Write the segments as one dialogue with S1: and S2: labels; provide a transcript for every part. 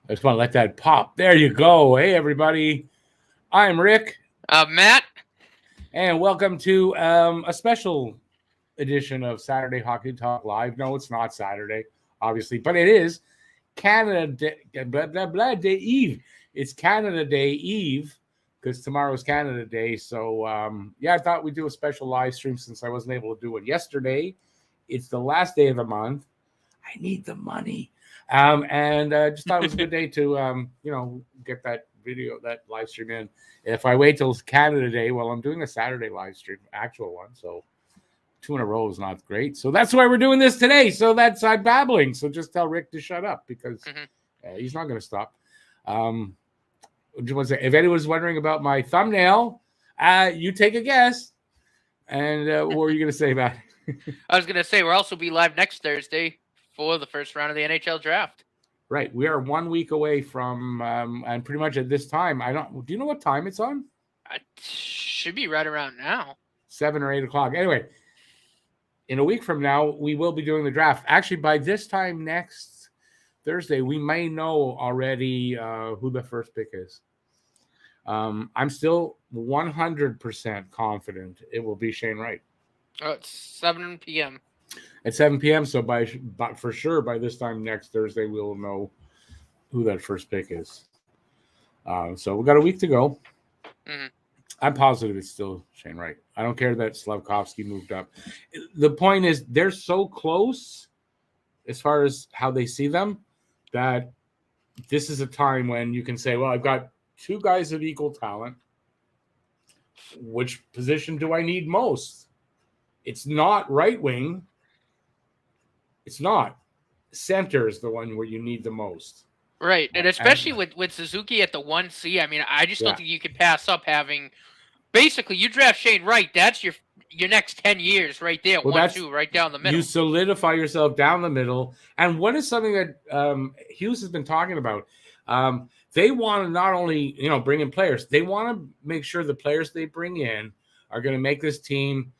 S1: I just want to let that pop. There you go. Hey, everybody. I'm Rick.
S2: Matt.
S1: And welcome to a special edition of Saturday Hockey Talk Live. No, it's not Saturday, obviously, but it is Canada Day, blah, blah, blah, Day Eve. It's Canada Day Eve because tomorrow's Canada Day. So, I thought we'd do a special live stream since I wasn't able to do it yesterday. It's the last day of the month. I need the money. And just thought it was a good day to, get that video, that live stream in. If I wait till Canada Day, well, I'm doing a Saturday live stream, actual one. So 2 in a row is not great. So that's why we're doing this today. So I'm babbling. So just tell Rick to shut up because he's not going to stop. If anyone's wondering about my thumbnail, you take a guess. And what were you going to say about it?
S2: I was going to say we'll also be live next Thursday for the first round of the NHL Draft.
S1: Right. We are 1 week away from, and pretty much at this time, do you know what time it's on?
S2: It should be right around now.
S1: 7 or 8 o'clock. Anyway, in a week from now, we will be doing the draft. Actually, by this time next Thursday, we may know already who the first pick is. I'm still 100% confident it will be Shane Wright.
S2: Oh, it's 7 p.m.
S1: At 7 p.m. So for sure, by this time next Thursday, we'll know who that first pick is. So we've got a week to go.
S2: Mm-hmm.
S1: I'm positive it's still Shane Wright. I don't care that Slavkovsky moved up. The point is they're so close as far as how they see them that this is a time when you can say, well, I've got two guys of equal talent. Which position do I need most? It's not right wing. It's not. Center is the one where you need the most.
S2: Right, and especially with Suzuki at the 1C, I mean, I just don't think you can pass up having. Basically, you draft Shane Wright, that's your next 10 years right there, 1-2, right down the middle.
S1: You solidify yourself down the middle. And what is something that Hughes has been talking about? They want to not only bring in players, they want to make sure the players they bring in are going to make this team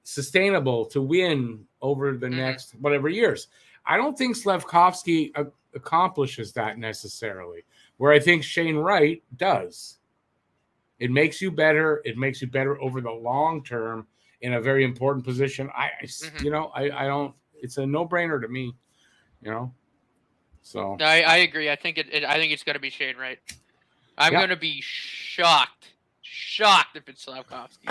S1: sustainable to win over the next whatever years. I don't think Slavkovsky accomplishes that necessarily, where I think Shane Wright does. It makes you better. It makes you better over the long term in a very important position. I don't. It's a no-brainer to me. So
S2: I agree. I think it's going to be Shane Wright. I'm going to be shocked if it's Slavkovsky.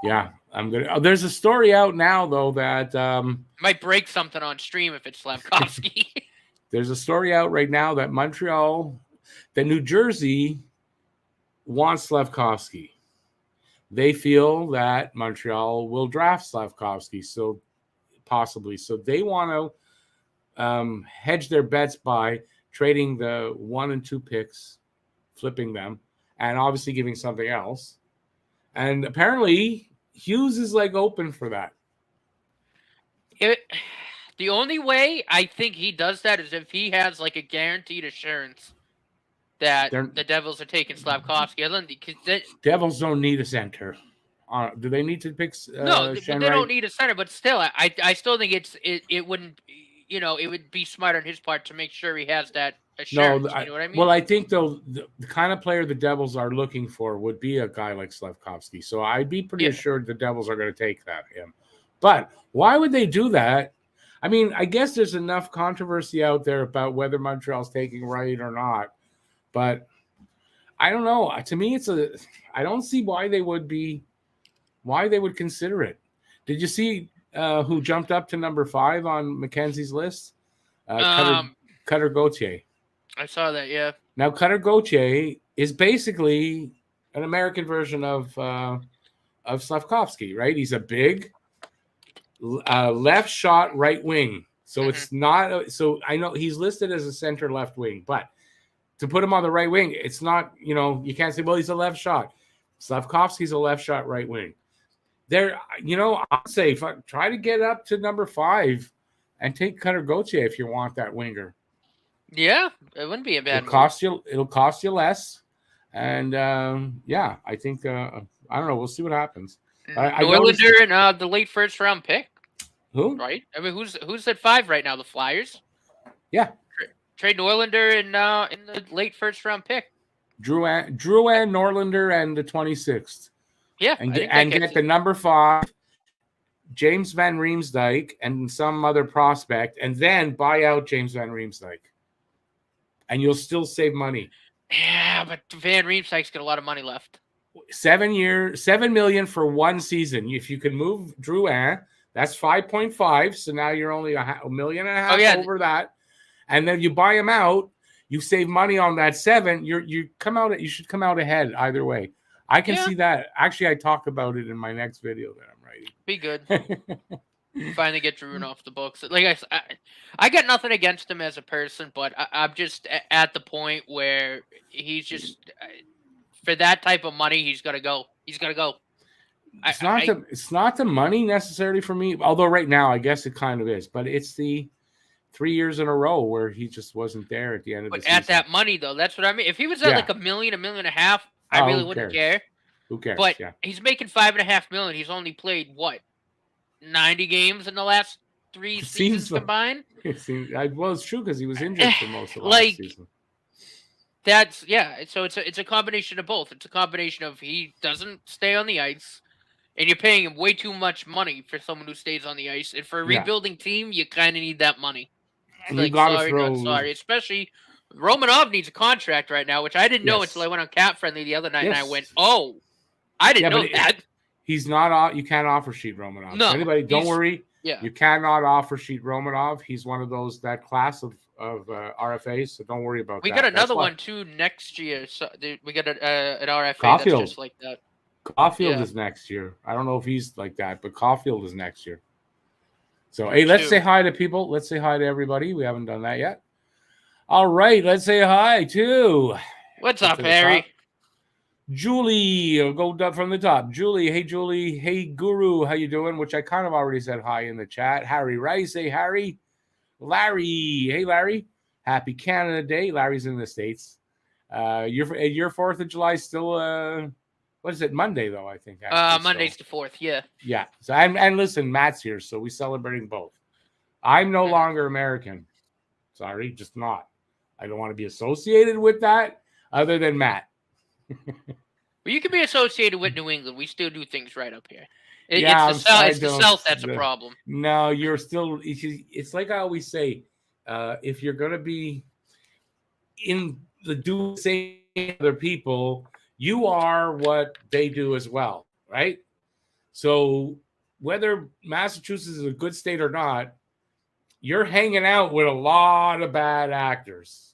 S1: Yeah, I'm gonna. There's a story out now though that
S2: might break something on stream if it's Slavkovsky.
S1: There's a story out right now that New Jersey wants Slavkovsky. They feel that Montreal will draft Slavkovsky, so possibly. So they want to hedge their bets by trading the 1 and 2 picks, flipping them, and obviously giving something else. And apparently Hughes is open for that.
S2: The only way I think he does that is if he has a guaranteed assurance that the Devils are taking Slavkovsky.
S1: Devils don't need a center. Do they need to pick?
S2: No, but they don't need a center. But still, I still think it wouldn't. It would be smart on his part to make sure he has that assurance. You know what I mean?
S1: Well, I think though the kind of player the Devils are looking for would be a guy like Slavkovsky. So I'd be pretty assured the Devils are going to take him. But why would they do that? I mean, I guess there's enough controversy out there about whether Montreal's taking Wright or not. But I don't know. To me, I don't see why they would consider it. Did you see who jumped up to number 5 on Mackenzie's list? Cutter Gauthier.
S2: I saw that, yeah.
S1: Now, Cutter Gauthier is basically an American version of Slavkovsky, right? He's a big left shot right wing. So it's not. So I know he's listed as a center left wing, but to put him on the right wing, it's not. You can't say, well, he's a left shot. Slavkovsky's a left shot right wing. I'd say try to get up to number 5 and take Cutter Gauthier if you want that winger.
S2: Yeah, it wouldn't be a bad.
S1: It'll cost you less, and I think I don't know. We'll see what happens.
S2: Norlander and the late first round pick.
S1: Who?
S2: Right? I mean, who's at 5 right now? The Flyers.
S1: Yeah.
S2: trade Norlander in the late first round pick.
S1: Drouin, Norlander, and the 26th.
S2: Yeah,
S1: and get the number 5, James Van Riemsdyk, and some other prospect, and then buy out James Van Riemsdyk, and you'll still save money.
S2: Yeah, but Van Riemsdyk's got a lot of money left.
S1: 7 years, $7 million for 1 season. If you can move Drouin, that's 5.5. So now you're only $1.5 million over that, and then you buy him out. You save money on that 7. You should come out ahead either way. I can see that. Actually, I talk about it in my next video that I'm writing.
S2: Be good. Finally get Drouin off the books. Like I got nothing against him as a person, but I'm just at the point where he's just for that type of money, he's got to go. He's got to go.
S1: It's not the money necessarily for me, although right now I guess it kind of is. But it's the 3 years in a row where he just wasn't there at the end of the season.
S2: At that money, though, that's what I mean. If he was at like $1 million, $1.5 million, I really wouldn't care.
S1: Who cares?
S2: But he's making $5.5 million. He's only played what 90 games in the last 3 seasons combined.
S1: Well, it's true because he was injured for most of the last season.
S2: That's So it's a combination of both. It's a combination of he doesn't stay on the ice, and you're paying him way too much money for someone who stays on the ice. And for a rebuilding team, you kind of need that money.
S1: And like, not
S2: sorry. Especially Romanov needs a contract right now, which I didn't know until I went on Cap Friendly the other night, and I went, "Oh, I didn't know that."
S1: He's not. You can't offer sheet Romanov.
S2: No,
S1: anybody, don't worry.
S2: Yeah,
S1: you cannot offer sheet Romanov. He's one of those that class of RFAs. So don't worry about that.
S2: We got another one too next year. So we got an RFA
S1: Caulfield.
S2: That's just like that.
S1: Caulfield is next year. I don't know if he's like that, but Caulfield is next year. So hey, let's say hi to people. Let's say hi to everybody. We haven't done that yet. All right, let's say hi to.
S2: What's up, Harry?
S1: Julie, go up from the top. Julie, hey Guru, how you doing? Which I kind of already said hi in the chat. Harry Rice, hey Harry. Larry, hey Larry. Happy Canada Day. Larry's in the States. Your 4th of July still what is it? Monday though, I think.
S2: Monday's the 4th, yeah.
S1: Yeah. So and listen, Matt's here, so we're celebrating both. I'm no longer American. Sorry, just not. I don't want to be associated with that other than Matt.
S2: Well, you can be associated with New England. We still do things right up here. It's the South that's a problem.
S1: No, you're still. It's like I always say, if you're going to be in the same other people, you are what they do as well, right? So whether Massachusetts is a good state or not, you're hanging out with a lot of bad actors,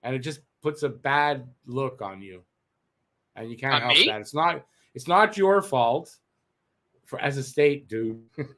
S1: and it just puts a bad look on you, and you can't help that. It's not your fault as a state, dude.
S2: I was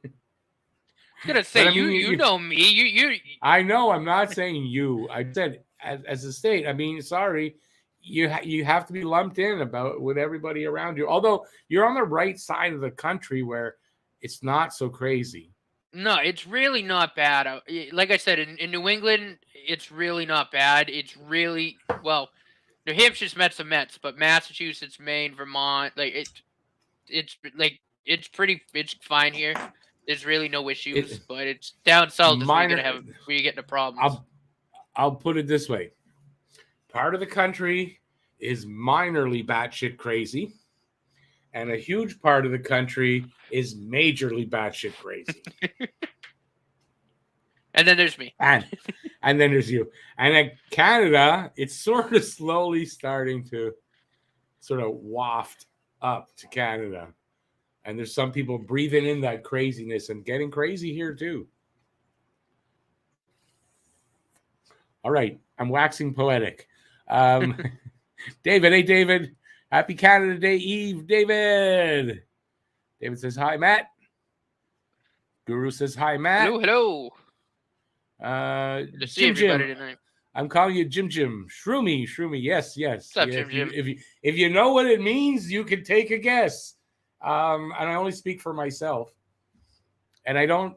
S2: gonna say, you know me. You.
S1: I know. I'm not saying you. I said as a state. I mean, sorry, you have to be lumped in with everybody around you. Although you're on the right side of the country where it's not so crazy.
S2: No, it's really not bad. Like I said, in New England, it's really not bad. It's really New Hampshire's Mets, but Massachusetts, Maine, Vermont, it's fine here. There's really no issues, but it's down south is where you're getting the problems.
S1: I'll put it this way: part of the country is minorly batshit crazy, and a huge part of the country is majorly batshit crazy.
S2: And then there's me.
S1: And then there's you. And in Canada, it's sort of slowly starting to sort of waft up to Canada. And there's some people breathing in that craziness and getting crazy here too. All right. I'm waxing poetic. David, hey, David. Happy Canada Day Eve, David. David says, hi, Matt. Guru says, hi, Matt.
S2: Hello.
S1: Good
S2: to see everybody tonight.
S1: I'm calling you Jim. Shroomy. Yes.
S2: What's up, Jim?
S1: If you know what it means, you can take a guess. And I only speak for myself. And I don't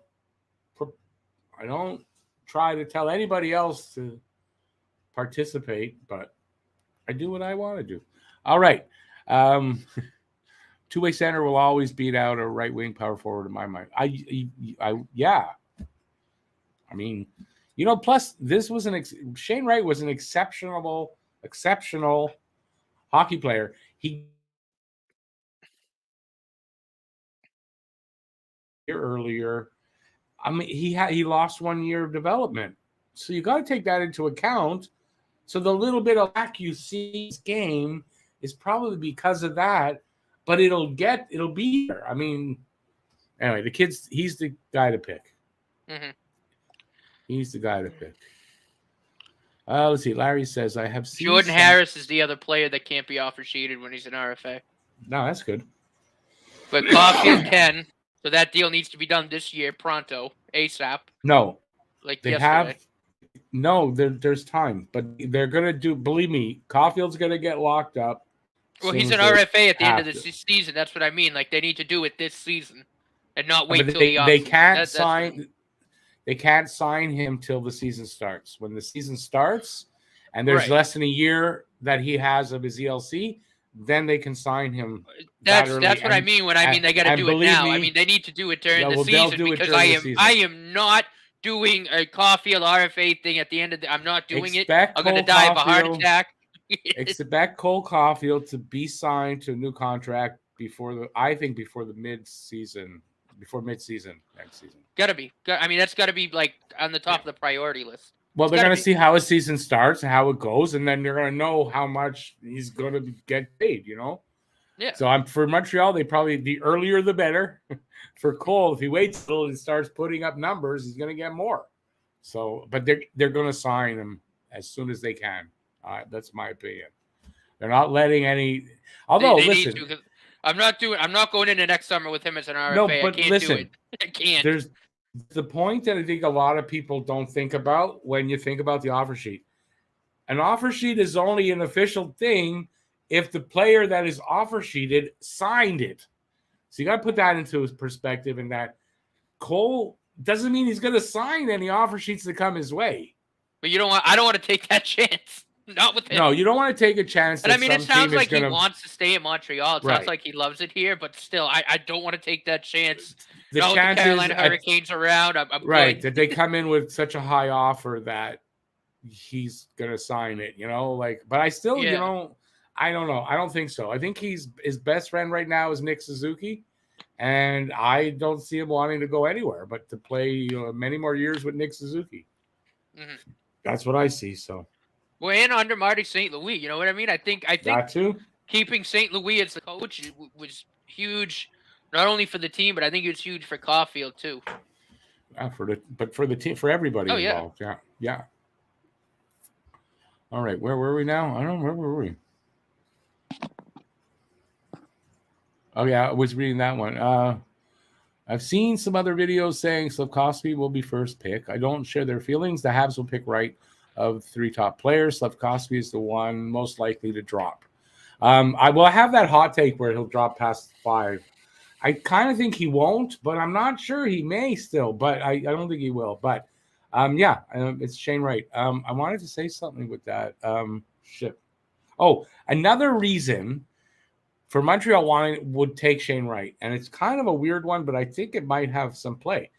S1: try to tell anybody else to participate, but I do what I want to do. All right. Two-way center will always beat out a right-wing power forward in my mind. I mean, Plus this was Shane Wright was an exceptional hockey player. He earlier, I mean, he lost 1 year of development, so you got to take that into account. So the little bit of lack you see in this game is probably because of that, but it'll be there. I mean, anyway, he's the guy to pick.
S2: Mm-hmm.
S1: He's the guy to pick. Let's see. Larry says, I have seen
S2: Jordan Harris is the other player that can't be offer sheeted when he's an RFA.
S1: No, that's good.
S2: But Caulfield can, so that deal needs to be done this year, pronto, ASAP.
S1: No.
S2: Like
S1: they
S2: yesterday.
S1: There's time, but they're going to do, believe me, Caulfield's going to get locked up.
S2: Well, he's an RFA at the end of the season. That's what I mean. Like, they need to do it this season and not wait till the offseason.
S1: They can't sign. They can't sign him till the season starts. When the season starts, and there's less than a year that he has of his ELC, then they can sign him.
S2: That's what I mean when I mean they got to do it now. I mean they need to do it during the season because I am not doing a Caulfield RFA thing at the end of the. I'm not doing it. I'm going to die of a heart attack.
S1: Expect Cole Caulfield to be signed to a new contract before the mid-season. Before mid-season next season.
S2: Gotta be. I mean, that's got to be like on the top of the priority list.
S1: Well, they're going to see how his season starts and how it goes, and then they're going to know how much he's going to get paid,
S2: Yeah.
S1: So for Montreal, the earlier the better. For Cole, if he waits till he starts putting up numbers, he's going to get more. So, but they're going to sign him as soon as they can. That's my opinion. They're not letting any. Although, listen.
S2: I'm not going into next summer with him as an RFA.
S1: No, but
S2: I can't do it. I can't.
S1: There's the point that I think a lot of people don't think about when you think about the offer sheet. An offer sheet is only an official thing if the player that is offer sheeted signed it. So you got to put that into his perspective, and that Cole doesn't mean he's going to sign any offer sheets that come his way.
S2: But I don't want to take that chance. Not with him.
S1: No, you don't want to take a chance.
S2: And I mean, it sounds like he wants to stay in Montreal. It sounds like he loves it here, but still, I don't want to take that chance.
S1: The
S2: Carolina Hurricanes around. I'm
S1: right, that they come in with such a high offer that he's going to sign it, but I still, I don't know. I don't think so. I think his best friend right now is Nick Suzuki, and I don't see him wanting to go anywhere but to play many more years with Nick Suzuki. Mm-hmm. That's what I see, so.
S2: Well, and under Marty St. Louis, you know what I mean? I think
S1: that too.
S2: Keeping St. Louis as the coach was huge, not only for the team, but I think it was huge for Caulfield too.
S1: For the team, for everybody involved. Yeah. All right, where were we now? I don't know, where were we? Oh yeah, I was reading that one. I've seen some other videos saying Slafkovsky will be first pick. I don't share their feelings. The Habs will pick Wright. Of 3 top players, Slafkovsky is the one most likely to drop. I will have that hot take where he'll drop past 5. I kind of think he won't, but I'm not sure. He may still, but I don't think he will. But it's Shane Wright. I wanted to say something with that. Another reason for Montreal would take Shane Wright, and it's kind of a weird one, but I think it might have some play.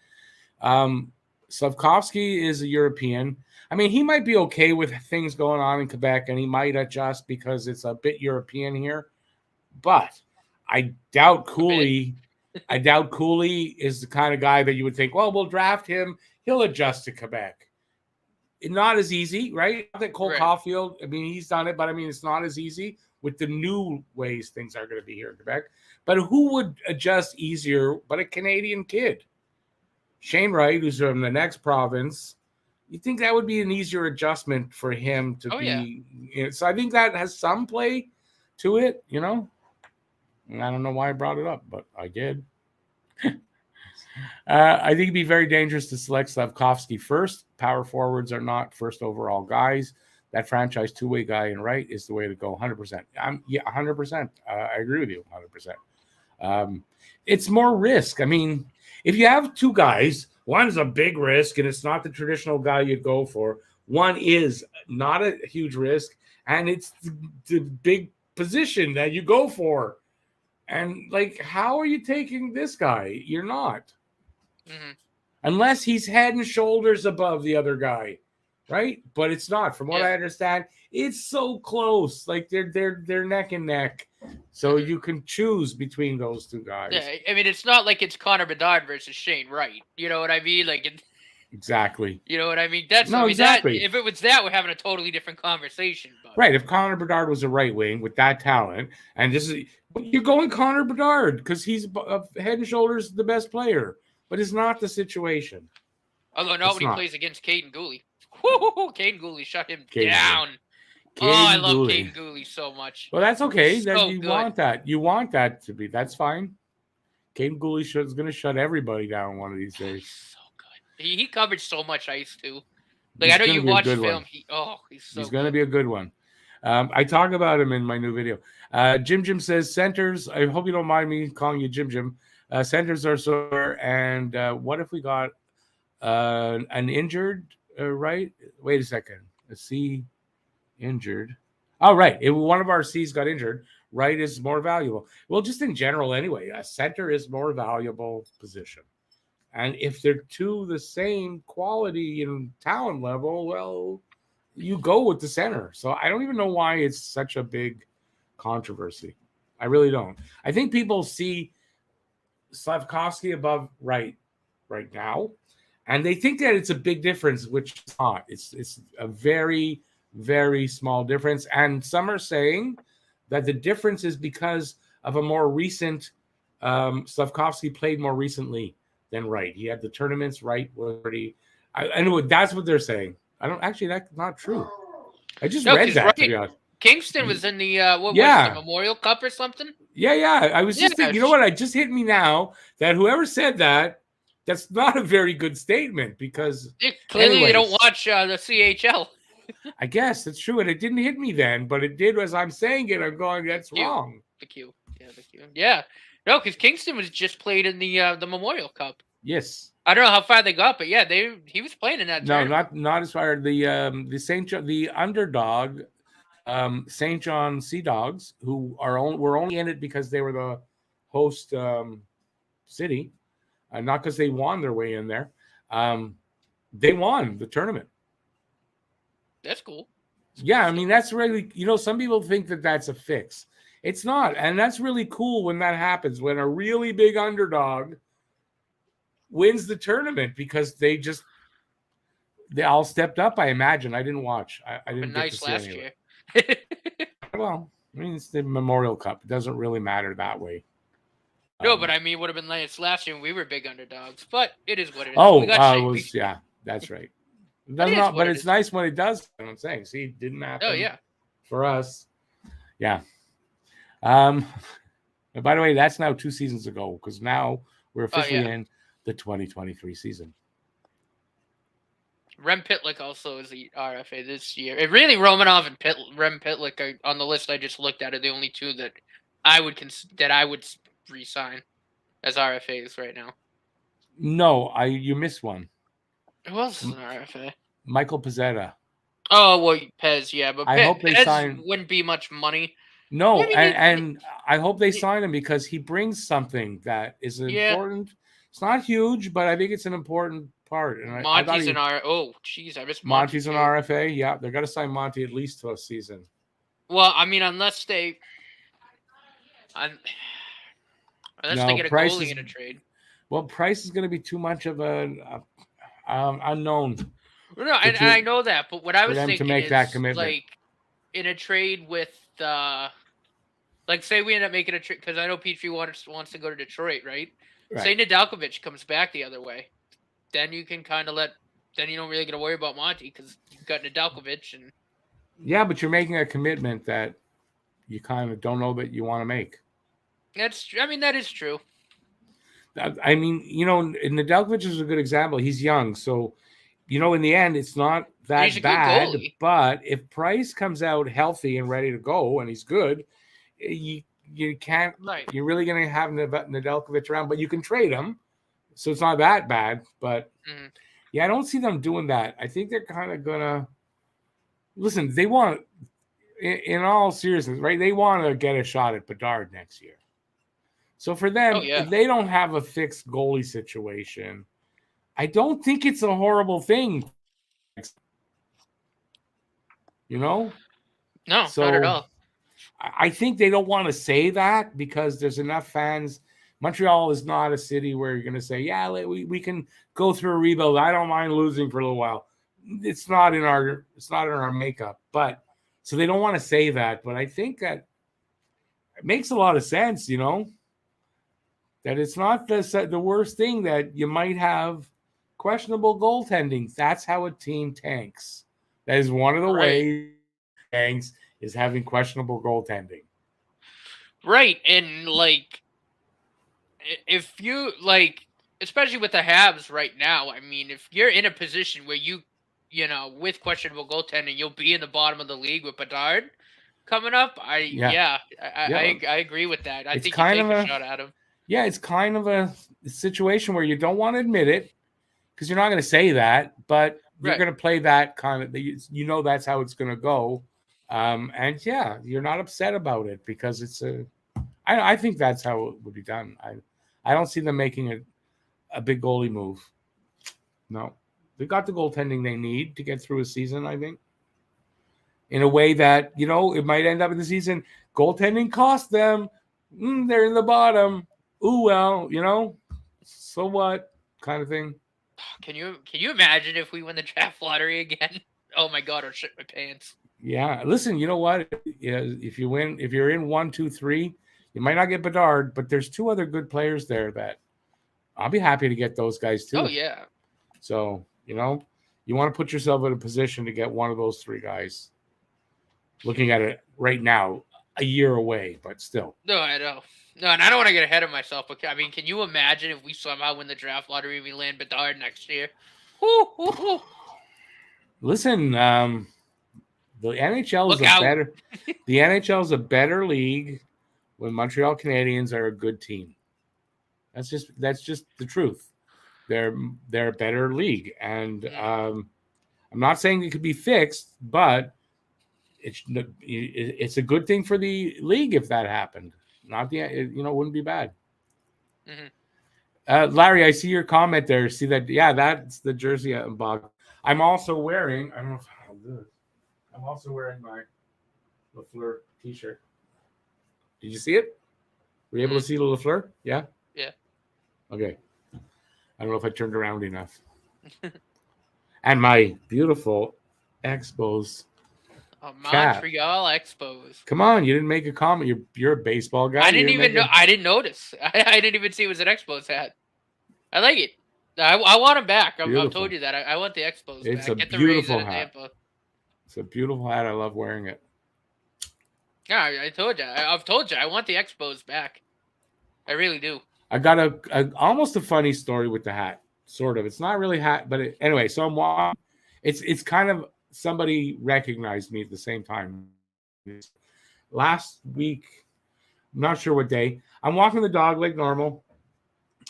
S1: Slafkovsky is a European. I mean, he might be okay with things going on in Quebec, and he might adjust because it's a bit European here. But I doubt Cooley. I doubt Cooley is the kind of guy that you would think, well, we'll draft him. He'll adjust to Quebec. Not as easy, right? Not that Cole Caulfield, I mean, he's done it, but I mean, it's not as easy with the new ways things are going to be here in Quebec. But who would adjust easier but a Canadian kid? Shane Wright, who's from the next province. You think that would be an easier adjustment for him to be? Yeah. So I think that has some play to it, And I don't know why I brought it up, but I did. I think it'd be very dangerous to select Slafkovsky first. Power forwards are not first overall guys. That franchise two-way guy in Wright is the way to go, 100%. 100%. I agree with you, 100%. It's more risk. I mean, if you have 2 guys, one's a big risk, and it's not the traditional guy you'd go for. One is not a huge risk, and it's the big position that you go for. And, how are you taking this guy? You're not.
S2: Mm-hmm.
S1: unless he's head and shoulders above the other guy, right? But it's not. From what I understand, it's so close. Like they're neck and neck. So you can choose between those two guys.
S2: Yeah, I mean, it's not like it's Connor Bedard versus Shane Wright. You know what I mean? Like,
S1: exactly.
S2: You know what I mean? That's
S1: no,
S2: I mean,
S1: exactly.
S2: That, if it was that, we're having a totally different conversation. But.
S1: Right. If Connor Bedard was a right wing with that talent, and this is you're going Connor Bedard because he's head and shoulders the best player, but it's not the situation.
S2: Although not when he plays against Caden Goalie. Caden Goalie shut him down. I love Caden Goalie so much.
S1: Well, that's okay. You want that. You want that to be. That's fine. Caden Goalie is going to shut everybody down one of these days.
S2: So good. He covered so much ice too. Like, I know you watch film. He's
S1: going to be a good one. I talk about him in my new video. Jim says centers. I hope you don't mind me calling you Jim. Centers are sore. And what if we got an injured? Right? Wait a second. A C injured. Oh, right. One of our C's got injured. Right is more valuable. Well, just in general, anyway, a center is more valuable position. And if they're two the same quality and talent level, well, you go with the center. So I don't even know why it's such a big controversy. I really don't. I think people see Slafkovsky above Wright right now, and they think that it's a big difference, which it's not. It's a very, very small difference. And some are saying that the difference is because of a more recent Slafkovsky played more recently than Wright. He had the tournaments. Wright was already. I know that's what they're saying. I don't actually. That's not true. I just read that. To be honest.
S2: Kingston was in the was the Memorial Cup or something.
S1: Yeah. I was just thinking. You know what? It just hit me now that whoever said that, that's not a very good statement because
S2: clearly they don't watch the CHL.
S1: I guess that's true, and it didn't hit me then, but it did as I'm saying it. I'm going, that's wrong.
S2: The Q. Yeah. No, because Kingston was just played in the Memorial Cup.
S1: Yes.
S2: I don't know how far they got, but yeah, he was playing in that.
S1: No, not as far. The underdog, St. John Sea Dogs, who were only in it because they were the host city, not because they won their way in there. They won the tournament.
S2: That's cool.
S1: Yeah, I mean that's really some people think that that's a fix. It's not, and that's really cool when that happens, when a really big underdog wins the tournament because they all stepped up. I imagine. I didn't watch. I didn't get to see last year. Well, I mean it's the Memorial Cup. It doesn't really matter that way.
S2: No, but I mean, it would have been nice last year when we were big underdogs. But it is what it is.
S1: Oh, that's right. But it's nice when it does. I'm saying, see, it didn't happen.
S2: Oh yeah.
S1: For us, yeah. By the way, that's now 2 seasons ago because now we're officially in the 2023 season.
S2: Rem Pitlick also is the RFA this year. It really Romanov and Rem Pitlick are on the list I just looked at are the only two that I would re-sign as RFAs right now.
S1: No, you missed one.
S2: Who else is an RFA?
S1: Michael Pezzetta.
S2: Oh well, Pez, yeah, but
S1: I hope they sign.
S2: Wouldn't be much money.
S1: No, and I hope they sign him because he brings something that is important. It's not huge, but I think it's an important part. And
S2: Monty's an RFA. Oh, jeez, I missed Monty.
S1: Monty's an RFA. Yeah, they're going to sign Monty at least to a season.
S2: Well, I mean, unless they get a goalie in a trade.
S1: Well, Price is going to be too much of an unknown.
S2: No, I know that, but what I was thinking
S1: to make
S2: is
S1: that commitment.
S2: Like in a trade with like say we end up making a trade because I know Petrie wants to go to Detroit, right? Say Nedeljkovic comes back the other way, then you can kind of then you don't really got to worry about Monty because you've got Nedeljkovic and.
S1: Yeah, but you're making a commitment that you kind of don't know that you want to make.
S2: That is true.
S1: I mean, Nedeljkovic is a good example. He's young, so in the end, it's not that bad. But if Price comes out healthy and ready to go, and he's good, you can't. Right. You're really going to have Nedeljkovic around, but you can trade him, so it's not that bad. But I don't see them doing that. I think they're kind of gonna listen. They want, in all seriousness, right? They want to get a shot at Bedard next year. So for them, if they don't have a fixed goalie situation, I don't think it's a horrible thing. You know?
S2: No, not at
S1: So
S2: all.
S1: I think they don't want to say that because there's enough fans. Montreal is not a city where you're going to say, yeah, we can go through a rebuild. I don't mind losing for a little while. It's not in our makeup. But so they don't want to say that. But I think that it makes a lot of sense, you know, that it's not the worst thing that you might have questionable goaltending. That's how a team tanks. That is one of the ways tanks is having questionable goaltending.
S2: Right, and like, if you like, especially with the Habs right now, I mean, if you're in a position where you know, with questionable goaltending, you'll be in the bottom of the league with Bedard coming up. I agree with that. I think you take a shot at him.
S1: Yeah, it's kind of a situation where you don't want to admit it because you're not going to say that, but you're going to play that kind of, you know, that's how it's going to go. And yeah, you're not upset about it because I think that's how it would be done. I don't see them making a big goalie move. No, they got the goaltending they need to get through a season, I think. In a way that, you know, it might end up in the season. Goaltending cost them. They're in the bottom. Ooh, well, you know, so what kind of thing.
S2: Can you imagine if we win the draft lottery again? Oh my God, I'll shit my pants.
S1: Yeah, listen, you know what? If you're in 1, 2, 3, you might not get Bedard, but there's 2 other good players there that I'll be happy to get those guys too.
S2: Oh yeah.
S1: So, you know, you want to put yourself in a position to get one of those 3 guys. Looking at it right now, a year away, but still.
S2: No, I know. No, and I don't want to get ahead of myself, but I mean, can you imagine if we somehow win the draft lottery and we land Bedard next year?
S1: Listen, the NHL is the NHL is a better league when Montreal Canadiens are a good team. That's just the truth. They're a better league, and I'm not saying it could be fixed, but it's a good thing for the league if that happened. Not it wouldn't be bad.
S2: Mm-hmm.
S1: Larry, I see your comment there. See that? Yeah, that's the jersey I'm bought. I'm also wearing. I don't know if I'll do it. I'm also wearing my Lafleur T-shirt. Did you see it? Were you able to see the Lafleur? Yeah.
S2: Yeah.
S1: Okay. I don't know if I turned around enough. And my beautiful Expos.
S2: Montreal Expos.
S1: Come on, you didn't make a comment. You're a baseball guy.
S2: I didn't even know. I didn't notice. I didn't even see it was an Expos hat. I like it. I want them back. I've told you that. I want the Expos
S1: back. It's a beautiful hat. It's a beautiful hat. I love wearing it.
S2: Yeah, I told you. I've told you. I want the Expos back. I really do.
S1: I got almost a funny story with the hat. Sort of. It's not really hat, but anyway. So I'm walking. It's kind of somebody recognized me at the same time. Last week, I'm not sure what day. I'm walking the dog like normal,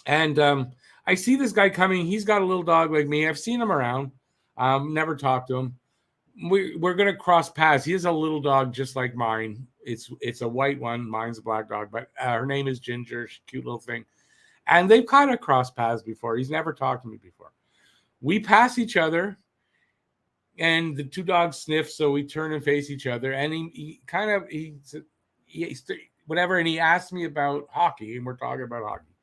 S1: and I see this guy coming. He's got a little dog like me. I've seen him around. Never talked to him. We're gonna cross paths. He has a little dog just like mine. It's a white one. Mine's a black dog, but her name is Ginger. She's a cute little thing. And they've kind of crossed paths before. He's never talked to me before. We pass each other, and the 2 dogs sniff, so we turn and face each other. And he whatever, and he asked me about hockey, and we're talking about hockey.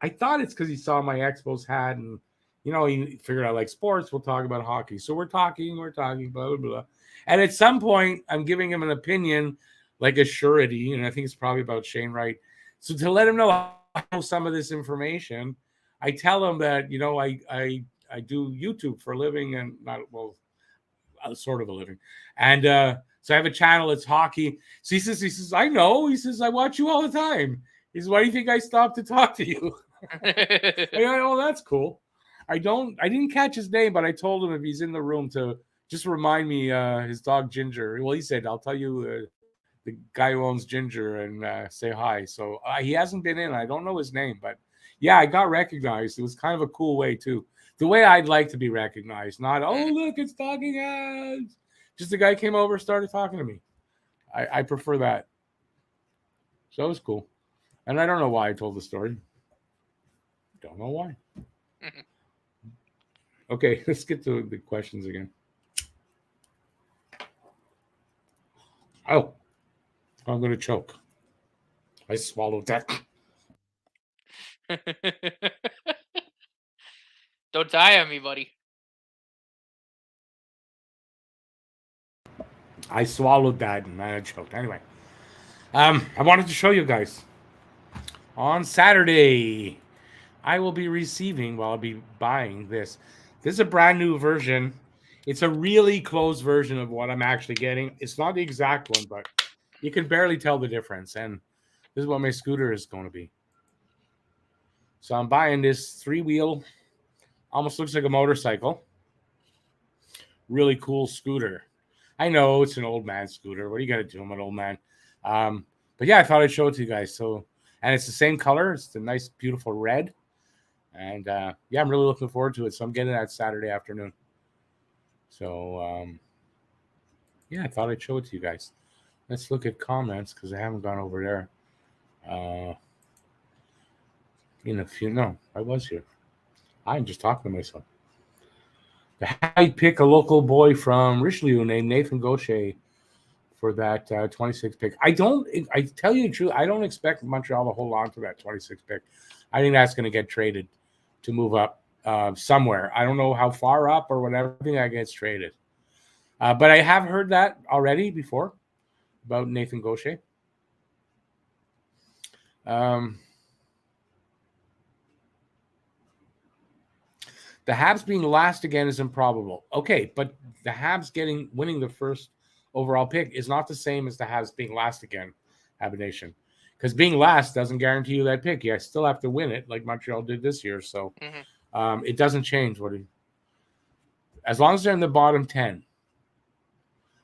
S1: I thought it's because he saw my Expos hat, and you know, he figured I like sports. We'll talk about hockey. So we're talking, blah, blah, blah. And at some point, I'm giving him an opinion, like a surety, and I think it's probably about Shane Wright. So to let him know I know some of this information, I tell him that, you know, I do YouTube for a living, and sort of a living. And so I have a channel. It's hockey. So he says, I know. He says, I watch you all the time. He says, why do you think I stopped to talk to you? I go, oh, that's cool. I didn't catch his name, but I told him if he's in the room to just remind me his dog Ginger. Well, he said, I'll tell you the guy who owns Ginger and say hi. So he hasn't been in. I don't know his name, but yeah, I got recognized. It was kind of a cool way too. The way I'd like to be recognized, not, oh, look, it's Talking Heads. Just the guy came over, started talking to me. I prefer that. So it was cool. And I don't know why I told the story. Don't know why. Okay, let's get to the questions again. Oh, I'm going to choke. I swallowed that.
S2: Don't die on me, buddy.
S1: I swallowed that and I choked. Anyway, I wanted to show you guys. On Saturday, I will be receiving, well, I'll be buying this. This is a brand new version. It's a really close version of what I'm actually getting. It's not the exact one, but you can barely tell the difference. And this is what my scooter is going to be. So I'm buying this 3-wheel, almost looks like a motorcycle. Really cool scooter. I know it's an old man scooter. What are you going to do? I'm an old man. But yeah, I thought I'd show it to you guys. So, and it's the same color. It's the nice, beautiful red. And yeah, I'm really looking forward to it. So I'm getting that Saturday afternoon. So yeah, I thought I'd show it to you guys. Let's look at comments because I haven't gone over there. In a few, no, I was here. I'm just talking to myself. I'd pick a local boy from Richelieu named Nathan Gaucher for that 26 pick. I tell you the truth, I don't expect Montreal to hold on to that 26 pick. I think that's going to get traded to move up somewhere. I don't know how far up or whatever. I think that gets traded. But I have heard that already before about Nathan Gaucher. The Habs being last again is improbable. Okay, but the Habs winning the first overall pick is not the same as the Habs being last again, Habination. Because being last doesn't guarantee you that pick. You still have to win it, like Montreal did this year. So it doesn't change as long as they're in the bottom 10,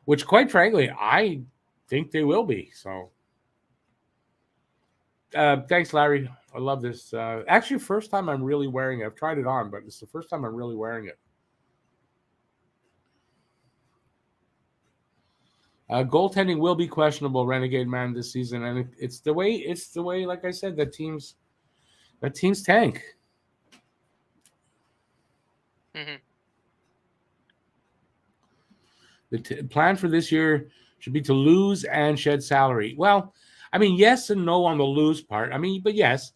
S1: which quite frankly, I think they will be. So thanks, Larry. I love this. Actually, first time I'm really wearing it. I've tried it on, but it's the first time I'm really wearing it. Goaltending will be questionable, Renegade Man, this season, and it's the way. Like I said, that teams tank. The plan for this year should be to lose and shed salary. Well, I mean, yes and no on the lose part. I mean, but yes,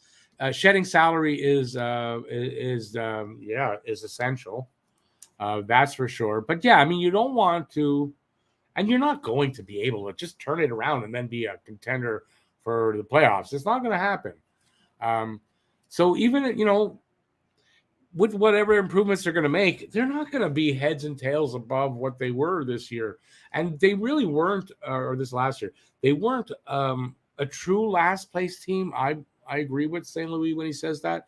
S1: shedding salary is essential. That's for sure. But yeah, I mean, you don't want to, and you're not going to be able to just turn it around and then be a contender for the playoffs. It's not going to happen. So even with whatever improvements they're going to make, they're not going to be heads and tails above what they were this year. And they really weren't, or this last year, they weren't a true last place team. I agree with St. Louis when he says that.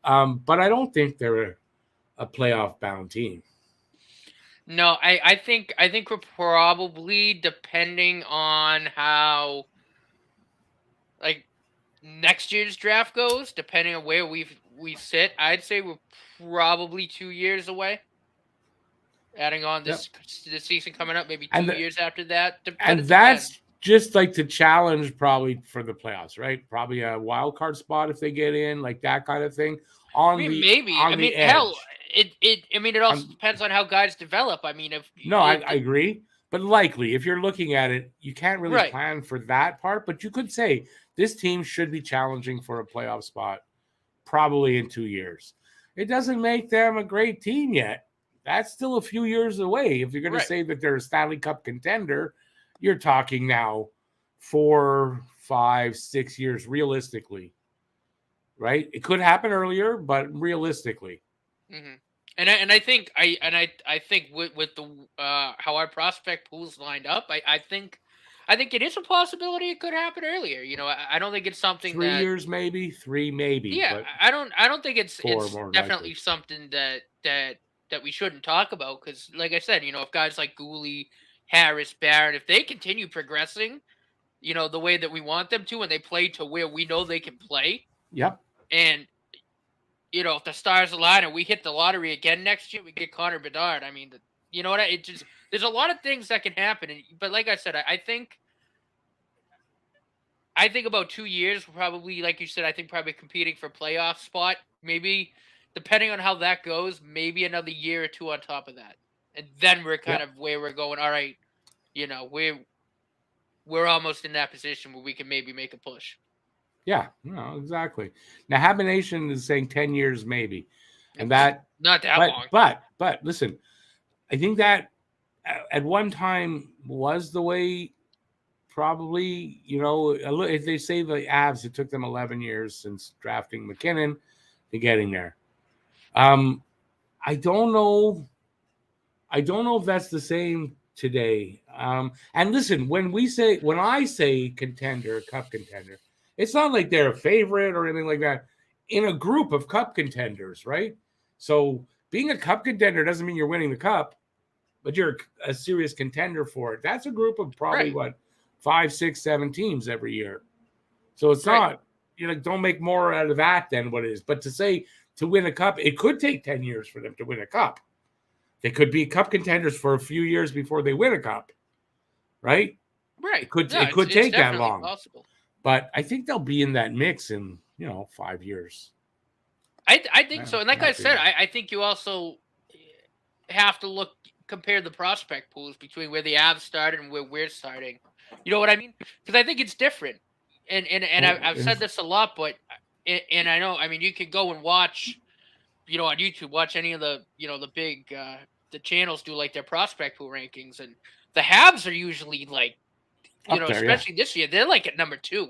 S1: But I don't think they're a playoff bound team.
S2: No, I think we're probably, depending on how like next year's draft goes, depending on where we sit, I'd say we're probably 2 years away. Adding on this season coming up, maybe 2 years after that.
S1: And that's just like to challenge probably for the playoffs, right? Probably a wild card spot if they get in, like that kind of thing.
S2: I mean, hell, it also depends on how guys develop. I mean,
S1: I agree, but likely if you're looking at it, you can't really plan for that part. But you could say this team should be challenging for a playoff spot, probably in 2 years. It doesn't make them a great team yet. That's still a few years away. If you're going to say that they're a Stanley Cup contender, you're talking now 4, 5, 6 years realistically, right? It could happen earlier, but realistically.
S2: Mm-hmm. And I think with the how our prospect pool's lined up, I think it is a possibility it could happen earlier. I don't think it's something
S1: 3 years maybe, 3 maybe.
S2: Yeah,
S1: but
S2: I don't think it's
S1: likely.
S2: definitely something that we shouldn't talk about, because like I said, if guys like Goalie, Harris, Barrett, if they continue progressing, the way that we want them to, and they play to where we know they can play.
S1: Yep.
S2: And if the stars align and we hit the lottery again next year, we get Connor Bedard. I mean, you know what? It just, there's a lot of things that can happen. But like I said, I think about 2 years, probably, like you said, I think probably competing for playoff spot. Maybe depending on how that goes, maybe another year or two on top of that. And then we're kind of where we're going, all right, we're almost in that position where we can maybe make a push.
S1: Yeah, no, exactly. Now, Habs Nation is saying 10 years maybe. And that
S2: not that long.
S1: But listen, I think that at one time was the way. Probably, if they say the Avs, it took them 11 years since drafting McKinnon to getting there. I don't know if that's the same today. And listen, when I say contender, cup contender, it's not like they're a favorite or anything like that. In a group of cup contenders, right? So being a cup contender doesn't mean you're winning the cup, but you're a serious contender for it. That's a group of probably 5, 6, 7 teams every year. So it's not, don't make more out of that than what it is. But to say to win a cup, it could take 10 years for them to win a cup. They could be cup contenders for a few years before they win a cup, right?
S2: Right.
S1: It could take that long.
S2: Possible.
S1: But I think they'll be in that mix in, 5 years.
S2: I think so. And like I said, I think you also have to compare the prospect pools between where the Avs started and where we're starting. You know what I mean? Because I think it's different. And I've said this a lot, but and I know, I mean, you can go and watch, on YouTube, watch any of the, the big the channels do like their prospect pool rankings, and the Habs are usually like, especially this year, they're like at number 2.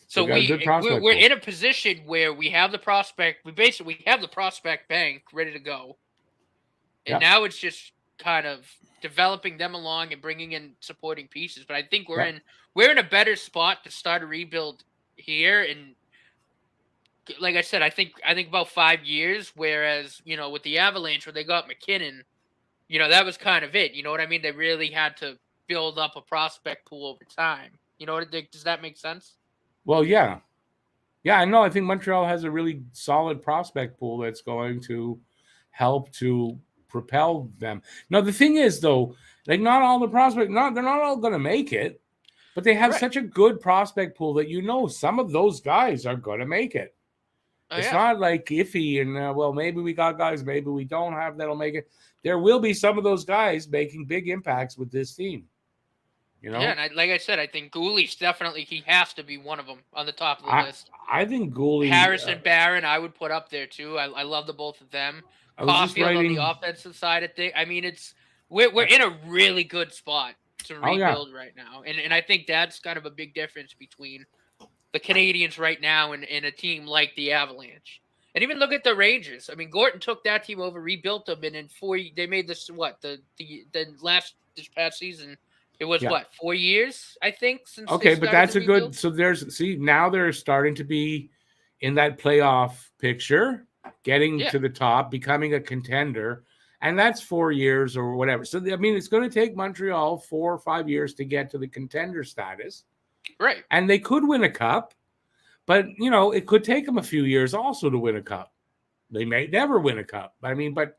S2: So we're in a position where we have the prospect. We basically have the prospect bank ready to go, and now it's just kind of developing them along and bringing in supporting pieces. But I think we're in a better spot to start a rebuild here. And like I said, I think about 5 years. Whereas with the Avalanche, where they got McKinnon, that was kind of it. You know what I mean? They really had to build up a prospect pool over time. Does that make sense?
S1: Well, yeah. I know. I think Montreal has a really solid prospect pool that's going to help to propel them. Now, the thing is, though, like not all the prospects, they're not all going to make it, but they have such a good prospect pool that some of those guys are going to make it. It's not like iffy and, maybe we got guys, maybe we don't have that'll make it. There will be some of those guys making big impacts with this team.
S2: Yeah, and like I said, I think Goalie's definitely, he has to be one of them on the top of the list.
S1: I think Goalie,
S2: Harrison, Barron, I would put up there too. I love the both of them. Caulfield on the offensive side of things. I mean, we're in a really good spot to rebuild right now, and I think that's kind of a big difference between the Canadians right now and a team like the Avalanche. And even look at the Rangers. I mean, Gorton took that team over, rebuilt them, and in 4 they made this this past season. It was 4 years, I think, since.
S1: Okay, but that's a good. So now they're starting to be in that playoff picture, getting to the top, becoming a contender, and that's 4 years or whatever. So I mean, it's going to take Montreal 4 or 5 years to get to the contender status,
S2: right? And
S1: they could win a cup, but it could take them a few years also to win a cup. They may never win a cup. I mean, but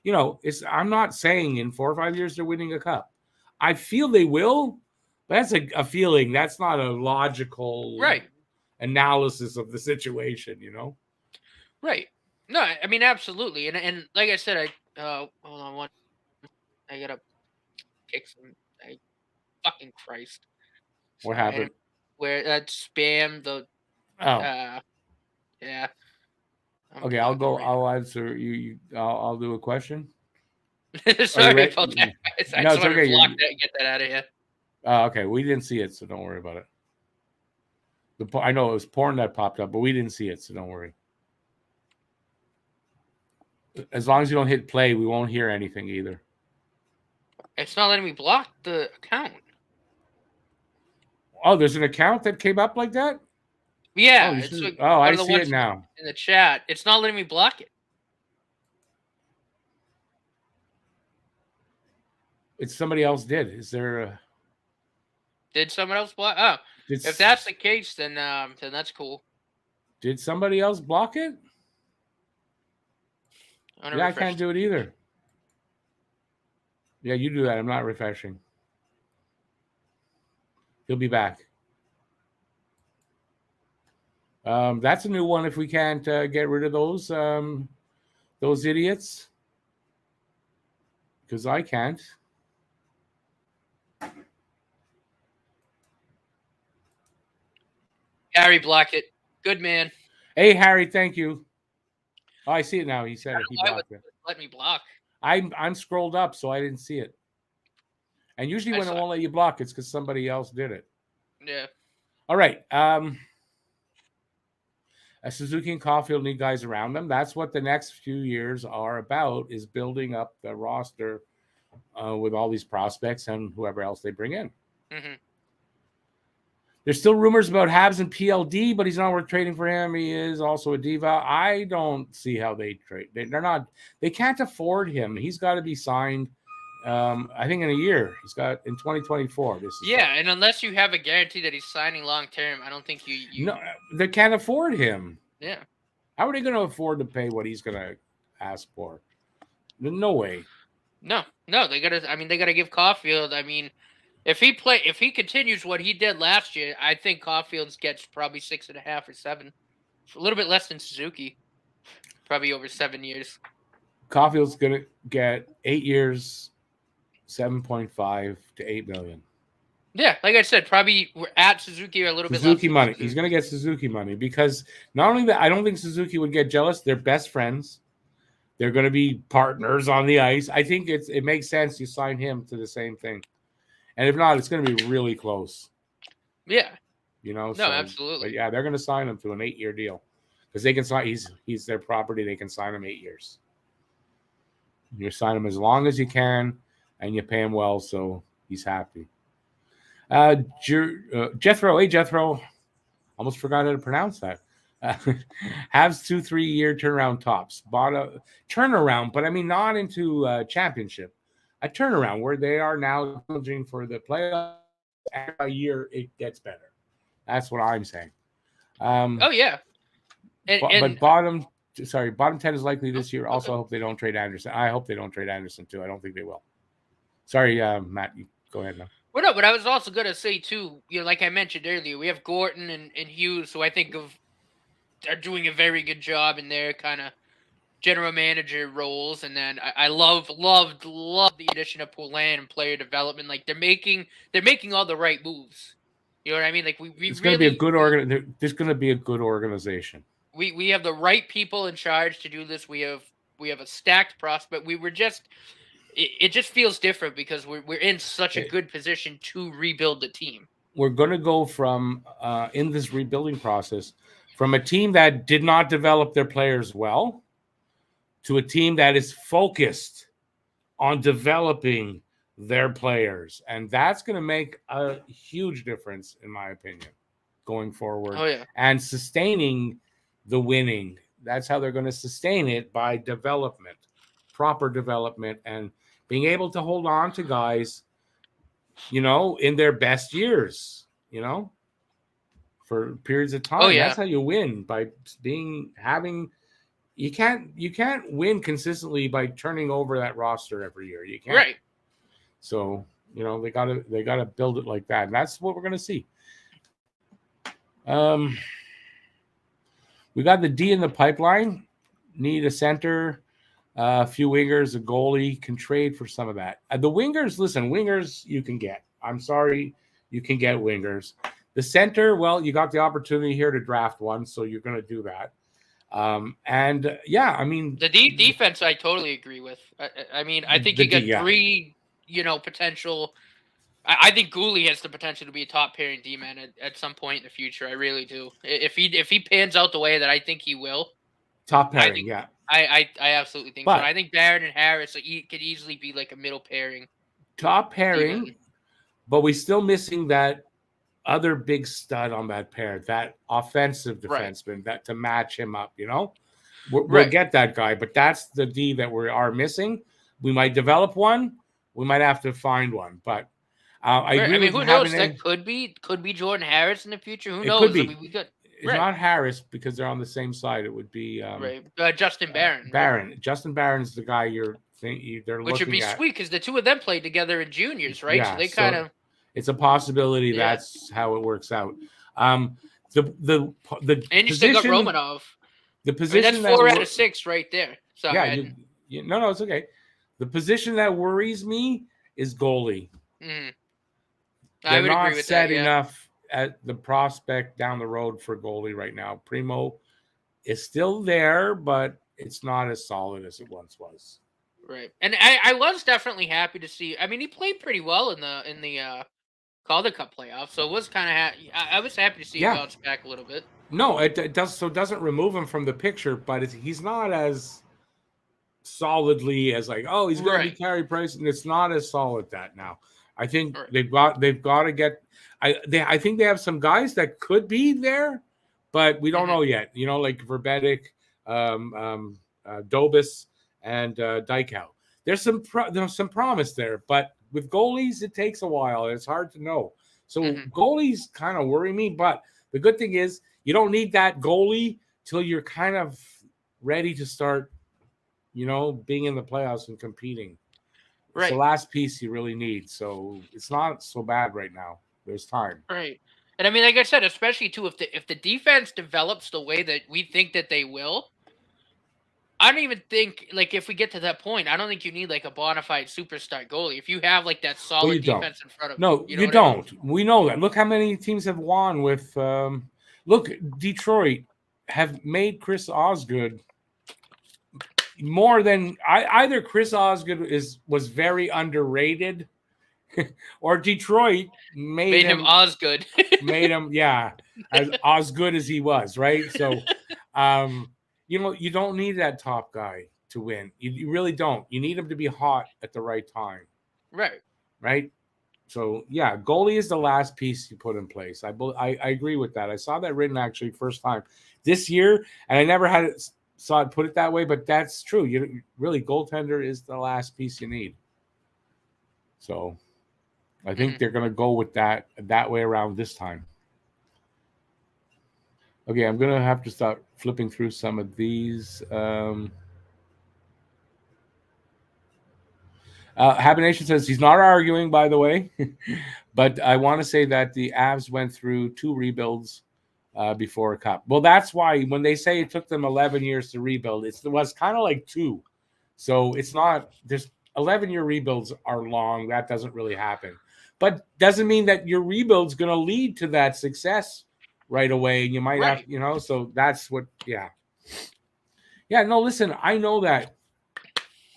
S1: I'm not saying in 4 or 5 years they're winning a cup. I feel they will. That's a feeling. That's not a logical analysis of the situation,
S2: Right. No, I mean, absolutely. And like I said, hold on one. I gotta kick some. Fucking Christ.
S1: What happened?
S2: Where that spam the. Yeah.
S1: Okay, I'll go. I'll answer you. I'll do a question.
S2: Sorry about that. I
S1: no, it's okay.
S2: Block that and get that out of here.
S1: Okay, we didn't see it, so don't worry about it. I know it was porn that popped up, but we didn't see it, so don't worry. As long as you don't hit play, we won't hear anything either.
S2: It's not letting me block the account.
S1: Oh, there's an account that came up like that?
S2: Yeah.
S1: I see it now.
S2: In the chat. It's not letting me block it.
S1: It's somebody else did. Is there a...
S2: Did someone else block? Oh, if that's the case, then that's cool.
S1: Did somebody else block it? I can't do it either. Yeah, you do that. I'm not refreshing. He'll be back. That's a new one if we can't get rid of those. those idiots, because I can't.
S2: Harry blocked it. Good man.
S1: Hey, Harry, thank you. Oh, I see it now. He said it. He blocked it.
S2: Let me block.
S1: I'm scrolled up, so I didn't see it. And usually when it won't let you block, it's because somebody else did it.
S2: Yeah.
S1: All right. Suzuki and Caulfield need guys around them. That's what the next few years are about, is building up the roster with all these prospects and whoever else they bring in.
S2: Mm-hmm.
S1: There's still rumors about Habs and PLD, but he's not worth trading for him. He is also a diva. I don't see how they trade. They're not. They can't afford him. He's got to be signed. I think in a year. He's got in 2024.
S2: And unless you have a guarantee that he's signing long term, I don't think you.
S1: No, they can't afford him.
S2: Yeah.
S1: How are they going to afford to pay what he's going to ask for? No way.
S2: No, they gotta. I mean, they gotta give Caulfield. I mean, if he continues what he did last year, I think Caulfield gets probably 6.5 or 7, a little bit less than Suzuki, probably over 7 years.
S1: Caulfield's gonna get 8 years, 7.5 to 8 million.
S2: Yeah, like I said, probably we're at Suzuki or a little bit less.
S1: Suzuki money. He's gonna get Suzuki money because not only that, I don't think Suzuki would get jealous. They're best friends. They're going to be partners on the ice. I think it makes sense you sign him to the same thing. And if not, it's going to be really close.
S2: Yeah.
S1: No,
S2: absolutely.
S1: But yeah, they're going to sign him to an 8-year deal because they can sign. He's their property. They can sign him 8 years. You sign him as long as you can, and you pay him well, so he's happy. Jethro, hey Jethro, almost forgot how to pronounce that. Habs 2-3 year turnaround tops. Bought a turnaround, but I mean not into a championship. A turnaround where they are now challenging for the playoffs. A year it gets better. That's what I'm saying.
S2: Oh yeah.
S1: But bottom 10 is likely this year. Also, I hope they don't trade Anderson. I hope they don't trade Anderson too. I don't think they will. Sorry, Matt. You go ahead now.
S2: Well, no, but I was also going to say too. Like I mentioned earlier, we have Gorton and Hughes, who I think are doing a very good job in their kind of general manager roles. And then I loved the addition of Poulin and player development. Like they're making all the right moves. You know what I mean? Like
S1: it's going to be a good There's going to be a good organization.
S2: We have the right people in charge to do this. We have a stacked prospect. It just feels different because we're in such a good position to rebuild the team.
S1: We're going to go from in this rebuilding process from a team that did not develop their players well to a team that is focused on developing their players. And that's going to make a huge difference, in my opinion, going forward.
S2: Oh, yeah.
S1: And sustaining the winning. That's how they're going to sustain it, by development, proper development, and being able to hold on to guys, in their best years, for periods of time.
S2: Oh, yeah.
S1: That's how you win, by you can't win consistently by turning over that roster every year. You can't.
S2: Right.
S1: So, they gotta build it like that. And that's what we're gonna see. We got the D in the pipeline. Need a center, a few wingers, a goalie. Can trade for some of that. The wingers, listen, wingers you can get. I'm sorry, you can get wingers. The center, well, you got the opportunity here to draft one, so you're going to do that.
S2: The defense, I totally agree with. I think you get 3, potential. I think Goalie has the potential to be a top pairing D-man at some point in the future. I really do. If he pans out the way that I think he will,
S1: top pairing, yeah.
S2: I absolutely think so. I think Barron and Harris could easily be like a middle pairing.
S1: Top pairing, D-man. But we're still missing that other big stud on that pair, that offensive defenseman, that to match him up, We'll get that guy, but that's the D that we are missing. We might develop one. We might have to find one, but I agree.
S2: Who knows? That could be Jordan Harris in the future. Who knows?
S1: Could be. It's not Harris because they're on the same side. It would be
S2: Justin Barron.
S1: Barron. Justin Barron's the guy they're looking at.
S2: Which would be sweet because the two of them played together in juniors, right?
S1: Yeah,
S2: so they kind of.
S1: It's a possibility that's how it works out. The
S2: and you still got Romanov.
S1: The position
S2: that's 4 out of 6 right there. Sorry.
S1: Yeah, no, it's okay. The position that worries me is goalie.
S2: I
S1: They're
S2: would agree
S1: not
S2: with
S1: set
S2: that. Yeah.
S1: enough at the prospect down the road for goalie right now. Primo is still there, but it's not as solid as it once was.
S2: Right. And I was definitely happy to see. I mean, he played pretty well in the Calder Cup playoffs, so it was kind of I was happy to see him bounce back a little bit.
S1: No, it doesn't remove him from the picture, but he's not as solidly as like, oh, he's going to be Carey Price, and it's not as solid that now. I think they've got to get. I think they have some guys that could be there, but we don't know yet. You know, like Verbetic, Dobis, and Dykhow. There's some promise there, but with goalies, it takes a while. It's hard to know. So goalies kind of worry me, but the good thing is you don't need that goalie till you're kind of ready to start, you know, being in the playoffs and competing. Right. It's the last piece you really need. So it's not so bad right now. There's time.
S2: Right. And I mean, like I said, especially too, if the defense develops the way that we think that they will, I don't even think, like, if we get to that point, I don't think you need like a bona fide superstar goalie. If you have like that solid defense in front of
S1: you, you don't. I mean? We know that. Look how many teams have won with. Look, Detroit have made Chris Osgood more than either Chris Osgood was very underrated, or Detroit made
S2: him Osgood.
S1: Made him, as Osgood as he was, right? So, you know, you don't need that top guy to win. You really don't. You need him to be hot at the right time.
S2: Right.
S1: Right. So, yeah, goalie is the last piece you put in place. I agree with that. I saw that written actually first time this year, and I never saw it put it that way, but that's true. You really, goaltender is the last piece you need. So I think they're going to go with that way around this time. Okay, I'm going to have to start flipping through some of these. Habination says he's not arguing, by the way, but I want to say that the Avs went through 2 rebuilds before a cup. Well, that's why when they say it took them 11 years to rebuild, it was kind of like 2. So it's not, there's 11-year rebuilds are long. That doesn't really happen. But doesn't mean that your rebuild's going to lead to that success right away. And you might have, you know, so that's what, Yeah, no, listen, I know that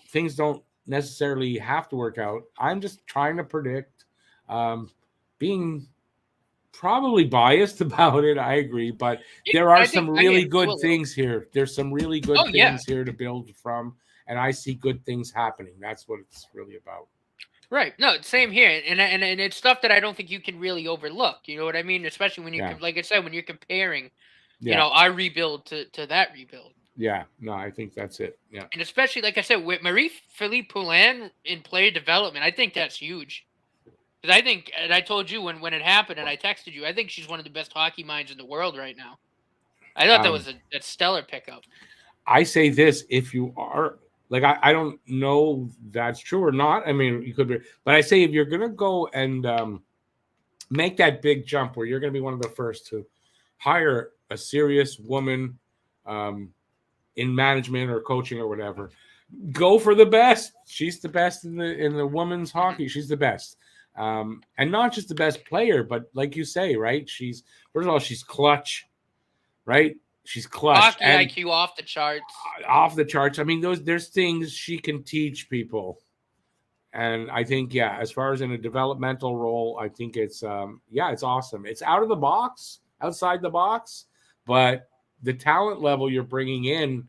S1: things don't necessarily have to work out. I'm just trying to predict, being probably biased about it. I agree, but there are some really good things here. There's some really good things here to build from, and I see good things happening. That's what it's really about.
S2: Right. No, same here, and it's stuff that I don't think you can really overlook. You know what I mean? Especially when you, like I said, when you're comparing, you know, our rebuild to that rebuild.
S1: Yeah. No, I think that's it. Yeah.
S2: And especially, like I said, with Marie-Philippe Poulin in player development, I think that's huge. Because I think, and I told you when it happened, and I texted you, I think she's one of the best hockey minds in the world right now. I thought that was a stellar pickup.
S1: I say this, if you are, like, I don't know that's true or not. I mean, you could be, but I say if you're going to go and make that big jump where you're going to be one of the first to hire a serious woman in management or coaching or whatever, go for the best. She's the best in the women's hockey. She's the best. And not just the best player, but like you say, right? She's, first of all, she's clutch, right? She's clutch.
S2: Hockey IQ off the charts.
S1: Off the charts. I mean, there's things she can teach people. And I think, as far as in a developmental role, I think it's, it's awesome. It's outside the box, but the talent level you're bringing in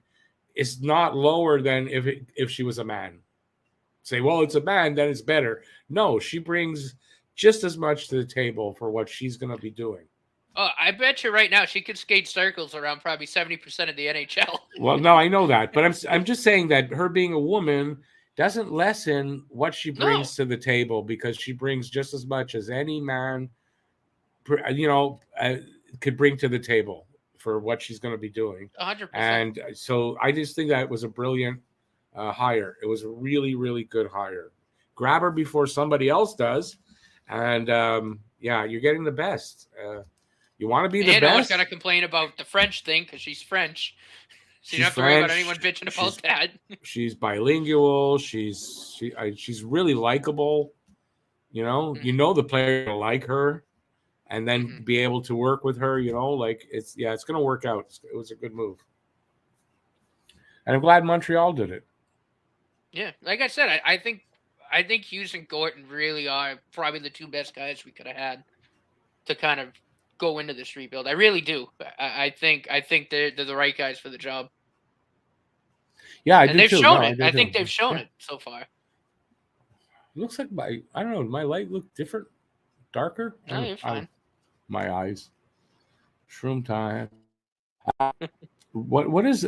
S1: is not lower than if she was a man. Say, well, it's a man, then it's better. No, she brings just as much to the table for what she's going to be doing.
S2: Oh, I bet you right now she could skate circles around probably 70% of the NHL.
S1: Well, no, I know that, but I'm just saying that her being a woman doesn't lessen what she brings to the table, because she brings just as much as any man, you know, could bring to the table for what she's going to be doing.
S2: 100%.
S1: And so I just think that was a brilliant hire. It was a really, really good hire. Grab her before somebody else does. And you're getting the best. You want to be the best.
S2: I was going to complain about the French thing because she's French. So you don't have to worry about anyone bitching about that.
S1: She's bilingual. She's really likable. You know the player will like her, and then be able to work with her. Like it's going to work out. It was a good move, and I'm glad Montreal did it.
S2: Yeah, like I said, I think Hughes and Gorton really are probably the two best guys we could have had to kind of go into this rebuild. I really do. I think they're the right guys for the job.
S1: Yeah, I
S2: and
S1: do
S2: they've
S1: too.
S2: shown
S1: No,
S2: it. I think they've shown it so far.
S1: It looks like I don't know. My light look different, darker.
S2: No, you're fine.
S1: My eyes. Shroom time. What is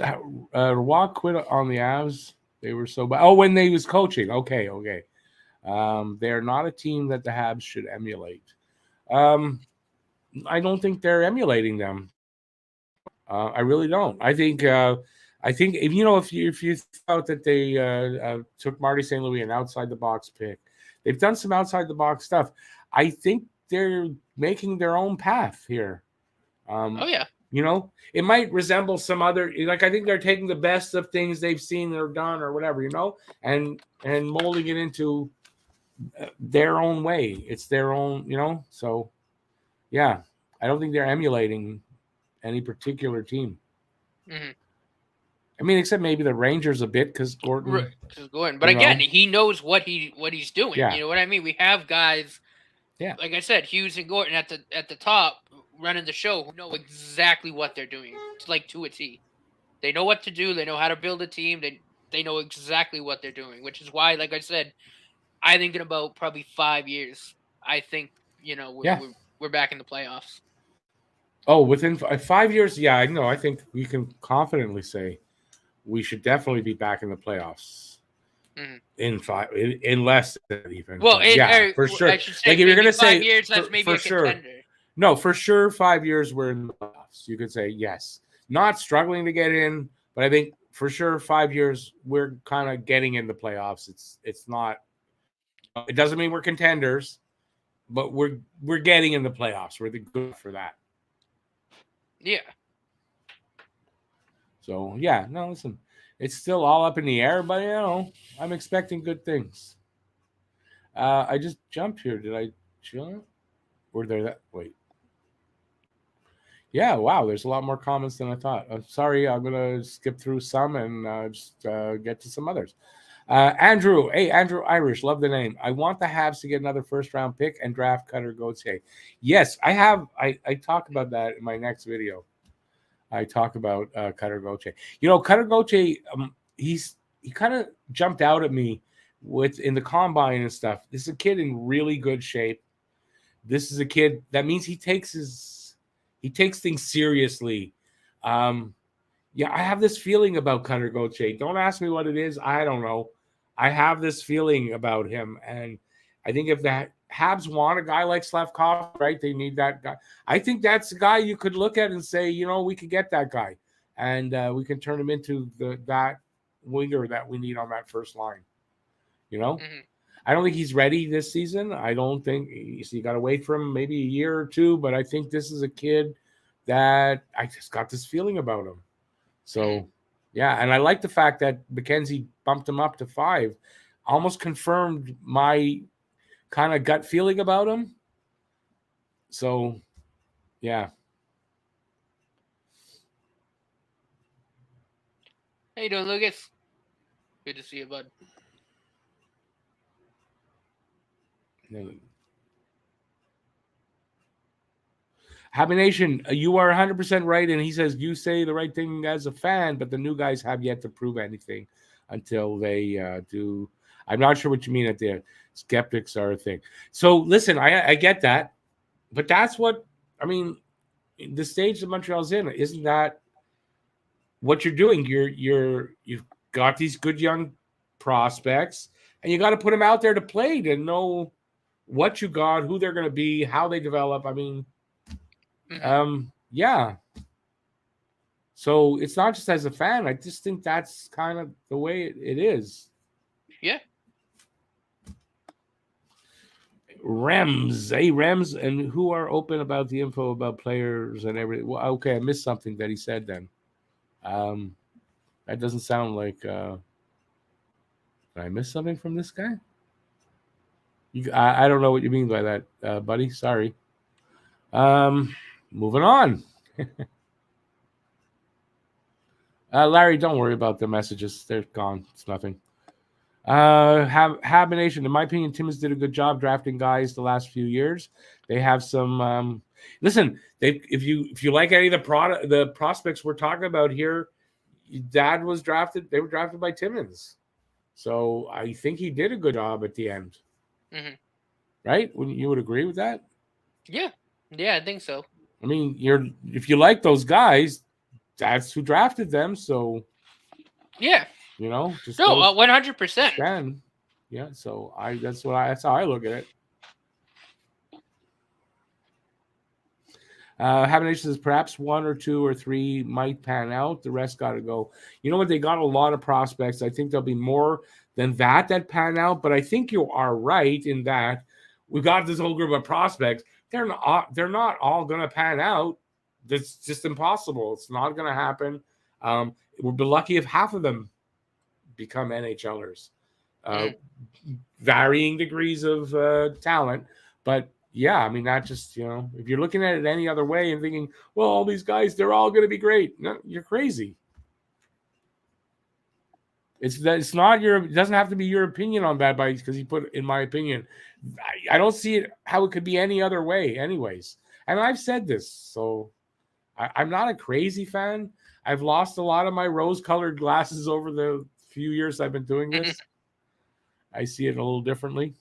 S1: Roy quit on the Avs? They were so bad. Oh, when they was coaching. Okay. They're not a team that the Habs should emulate. I don't think they're emulating them. I really don't. I think if you thought that they took Marty St. Louis an outside the box pick, they've done some outside the box stuff. I think they're making their own path here.
S2: Oh yeah.
S1: It might resemble some other, like I think they're taking the best of things they've seen or done or whatever, and molding it into their own way. It's their own, so yeah, I don't think they're emulating any particular team.
S2: Mm-hmm.
S1: I mean, except maybe the Rangers a bit because Gordon.
S2: Right. But again, he knows what he's doing.
S1: Yeah.
S2: You know what I mean? We have guys, like I said, Hughes and Gorton at the top running the show who know exactly what they're doing. It's like to a T. They know what to do. They know how to build a team. They know exactly what they're doing, which is why, like I said, I think in about probably 5 years, I think we're back in the playoffs.
S1: Oh, within 5 years, yeah, I know. I think we can confidently say we should definitely be back in the playoffs in less than even.
S2: Well,
S1: for sure.
S2: I should say,
S1: like if you're going to say
S2: 5 years, that's maybe a contender.
S1: Sure. No, for sure, 5 years we're in the playoffs. You could say yes, not struggling to get in, but I think for sure 5 years we're kind of getting in the playoffs. It's not. It doesn't mean we're contenders, but we're getting in the playoffs. We're the good for that.
S2: Yeah.
S1: So, yeah, no, listen, it's still all up in the air, but, I'm expecting good things. I just jumped here. Did I chill? Were there that? Wait. Yeah, wow, there's a lot more comments than I thought. Sorry, I'm going to skip through some and just get to some others. Andrew Irish, love the name. I want the Habs to get another first-round pick and draft Cutter Gauthier. Yes, I have. I talk about that in my next video. I talk about Cutter Gauthier. Cutter Gauthier, he kind of jumped out at me in the combine and stuff. This is a kid in really good shape. This is a kid that means he takes things seriously. Yeah, I have this feeling about Cutter Gauthier. Don't ask me what it is. I don't know. I have this feeling about him, and I think if the Habs want a guy like Slavkov, right, they need that guy. I think that's a guy you could look at and say, we could get that guy, and we can turn him into that winger that we need on that first line. I don't think he's ready this season. I don't think you got to wait for him maybe a year or two, but I think this is a kid that I just got this feeling about him. So, yeah, and I like the fact that McKenzie bumped him up to 5, almost confirmed my kind of gut feeling about him. So, yeah.
S2: How you doing, Lucas? Good to see you, bud.
S1: Habination, you are 100% right, and he says you say the right thing as a fan, but the new guys have yet to prove anything until they do. I'm not sure what you mean that the skeptics are a thing. So listen, I get that, but that's what I mean. The stage that Montreal's in, isn't that what you're doing? You've got these good young prospects, and you got to put them out there to play to know what you got, who they're going to be, how they develop. I mean. Yeah. So it's not just as a fan. I just think that's kind of the way it is.
S2: Yeah.
S1: Rems, and who are open about the info about players and everything. Well, okay, I missed something that he said then. That doesn't sound like. Did I miss something from this guy? I don't know what you mean by that, buddy. Sorry. Moving on. Larry, don't worry about the messages. They're gone. It's nothing. Hab Nation, in my opinion, Timmins did a good job drafting guys the last few years. They have some. Listen, if you like any of the prospects we're talking about here, Dad was drafted. They were drafted by Timmins, so I think he did a good job at the end.
S2: Mm-hmm.
S1: Right? Wouldn't you would agree with that?
S2: Yeah, I think so.
S1: I mean, if you like those guys, that's who drafted them. So
S2: yeah,
S1: just
S2: 100%.
S1: Yeah, so that's how I look at it. Habination says perhaps 1 or 2 or 3 might pan out. The rest got to go. You know what? They got a lot of prospects. I think there'll be more than that pan out. But I think you are right in that we've got this whole group of prospects. They're not all going to pan out. That's just impossible. It's not going to happen. We'll be lucky if half of them become NHLers. Varying degrees of talent, but yeah, I mean, not just, if you're looking at it any other way and thinking, well, all these guys, they're all going to be great. No, you're crazy. It doesn't have to be your opinion on Bad Bites because you put, in my opinion, I don't see it how it could be any other way anyways. And I've said this, so I'm not a crazy fan. I've lost a lot of my rose-colored glasses over the few years I've been doing this. I see it a little differently.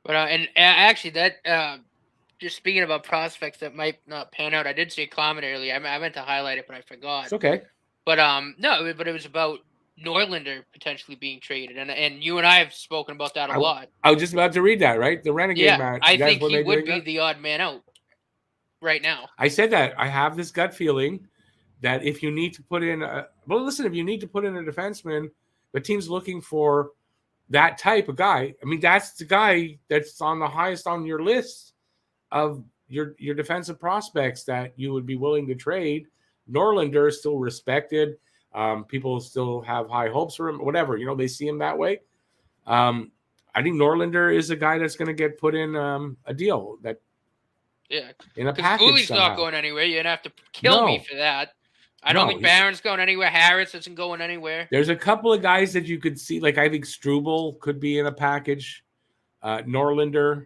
S2: But and actually, that just speaking about prospects that might not pan out, I did see a comment earlier. I meant to highlight it, but I forgot.
S1: It's okay.
S2: But no, but it was about Norlander potentially being traded, and you and I have spoken about that a lot.
S1: I was just about to read that, right? The Renegade match.
S2: I think he would be the odd man out right now.
S1: I said that. I have this gut feeling that if you need to put in if you need to put in a defenseman, the team's looking for that type of guy. I mean, that's the guy that's on the highest on your list of your defensive prospects that you would be willing to trade. Norlander is still respected. People still have high hopes for him, whatever, they see him that way. I think Norlander is a guy that's going to get put in a deal that in a package.
S2: Goalie's not going anywhere. You're going to have to kill me for that. I don't think Barron's going anywhere. Harris isn't going anywhere.
S1: There's a couple of guys that you could see, like I think Struble could be in a package. Norlander.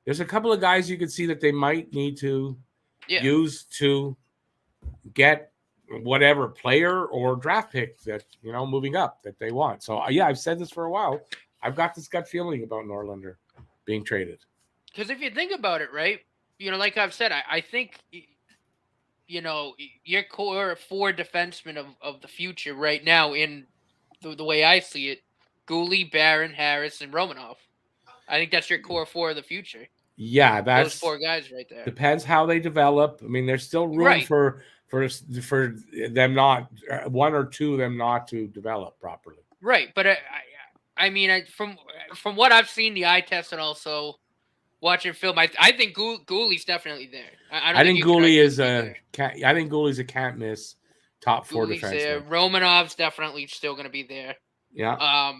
S1: There's a couple of guys you could see that they might need to use to get whatever player or draft pick that, moving up that they want. So, I've said this for a while. I've got this gut feeling about Norlander being traded.
S2: Because if you think about it, right, like I've said, I think – your core 4 defensemen of the future right now, in the way I see it, Goalie, Barron, Harris, and Romanov. I think that's your core 4 of the future.
S1: Yeah, that's
S2: those 4 guys right there.
S1: Depends how they develop. I mean, there's still room for them not 1 or 2 of them not to develop properly.
S2: Right, but I mean, from what I've seen, the eye test, and also watching film, I think Goalie's definitely there.
S1: I think Goalie is Goalie's a can't miss top 4 defenseman.
S2: Romanov's definitely still going to be there.
S1: Yeah.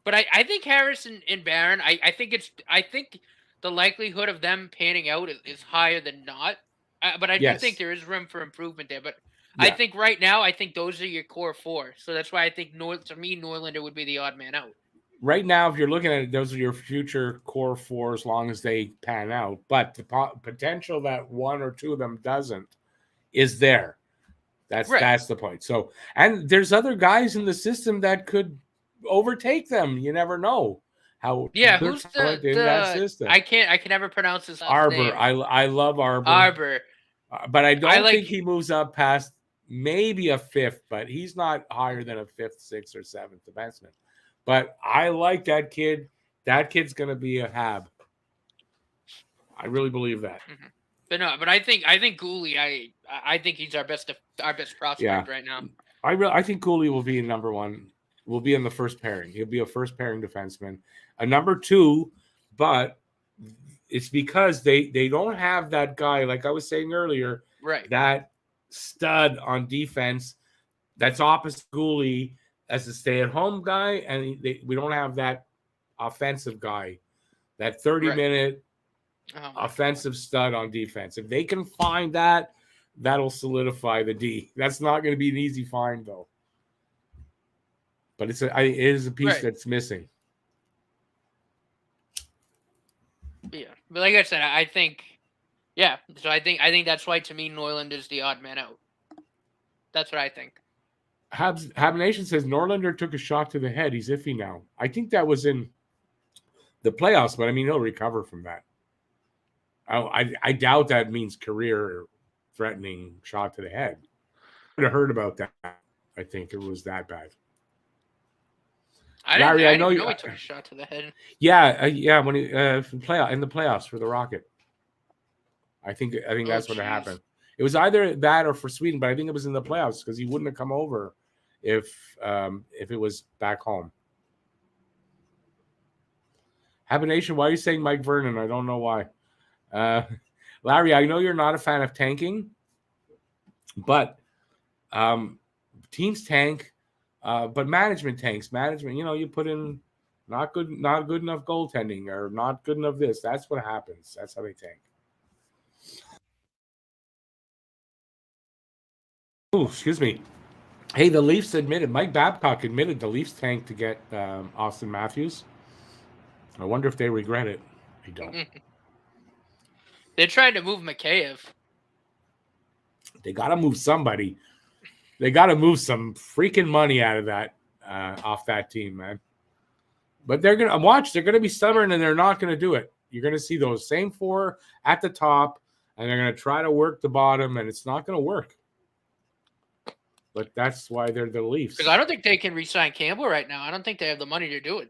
S2: But I think Harris and Barron. I think the likelihood of them panning out is higher than not. But I do think there is room for improvement there. But I think right now, I think those are your core 4. So that's why I think Norlander would be the odd man out.
S1: Right now, if you're looking at it, those are your future core 4 as long as they pan out. But the potential that 1 or 2 of them doesn't is there. That's the point. So, and there's other guys in the system that could overtake them. You never know how.
S2: Yeah, who's that system? I can never pronounce his
S1: Arbor.
S2: name.
S1: I love Arbor.
S2: Arbor.
S1: But I don't think he moves up past maybe a 5th, but he's not higher than a 5th, 6th, or 7th defenseman. But I like that kid. That kid's going to be a Hab. I really believe that.
S2: Mm-hmm. But I think Goalie. I think he's our best prospect right now.
S1: I think Goalie will be number 1. Will be in the first pairing. He'll be a first pairing defenseman. A number 2, but it's because they don't have that guy, like I was saying earlier,
S2: right?
S1: That stud on defense that's opposite Goalie as a stay-at-home guy, and we don't have that offensive guy, that 30-minute offensive stud on defense. If they can find that, that'll solidify the D. That's not going to be an easy find, though. But it is a piece that's missing.
S2: Yeah, but like I said, I think, yeah. So I think that's why, to me, Norlinder is the odd man out. That's what I think.
S1: Hab Nation says Norlinder took a shot to the head. He's iffy now. I think that was in the playoffs, but I mean, he'll recover from that. I doubt that means career-threatening shot to the head. I heard about that. I think it was that bad.
S2: Larry, I know he took a shot to the head.
S1: Yeah, when he in the playoffs for the Rocket. I think that's what happened. It was either that or for Sweden, but I think it was in the playoffs because he wouldn't have come over if it was back home. Habination, why are you saying Mike Vernon? I don't know why. Larry, I know you're not a fan of tanking, but teams tank. But management tanks. Management, you put in not good enough goaltending or not good enough this. That's what happens. That's how they tank. Oh, excuse me. Hey, the Leafs admitted, Mike Babcock admitted the Leafs tanked to get Austin Matthews. I wonder if they regret it. I don't.
S2: They're trying to move Mikheyev.
S1: They got to move somebody. They got to move some freaking money out of that, off that team, man. But they're going to they're going to be stubborn and they're not going to do it. You're going to see those same four at the top and they're going to try to work the bottom and it's not going to work. But that's why they're the Leafs.
S2: Because I don't think they can re-sign Campbell right now. I don't think they have the money to do it.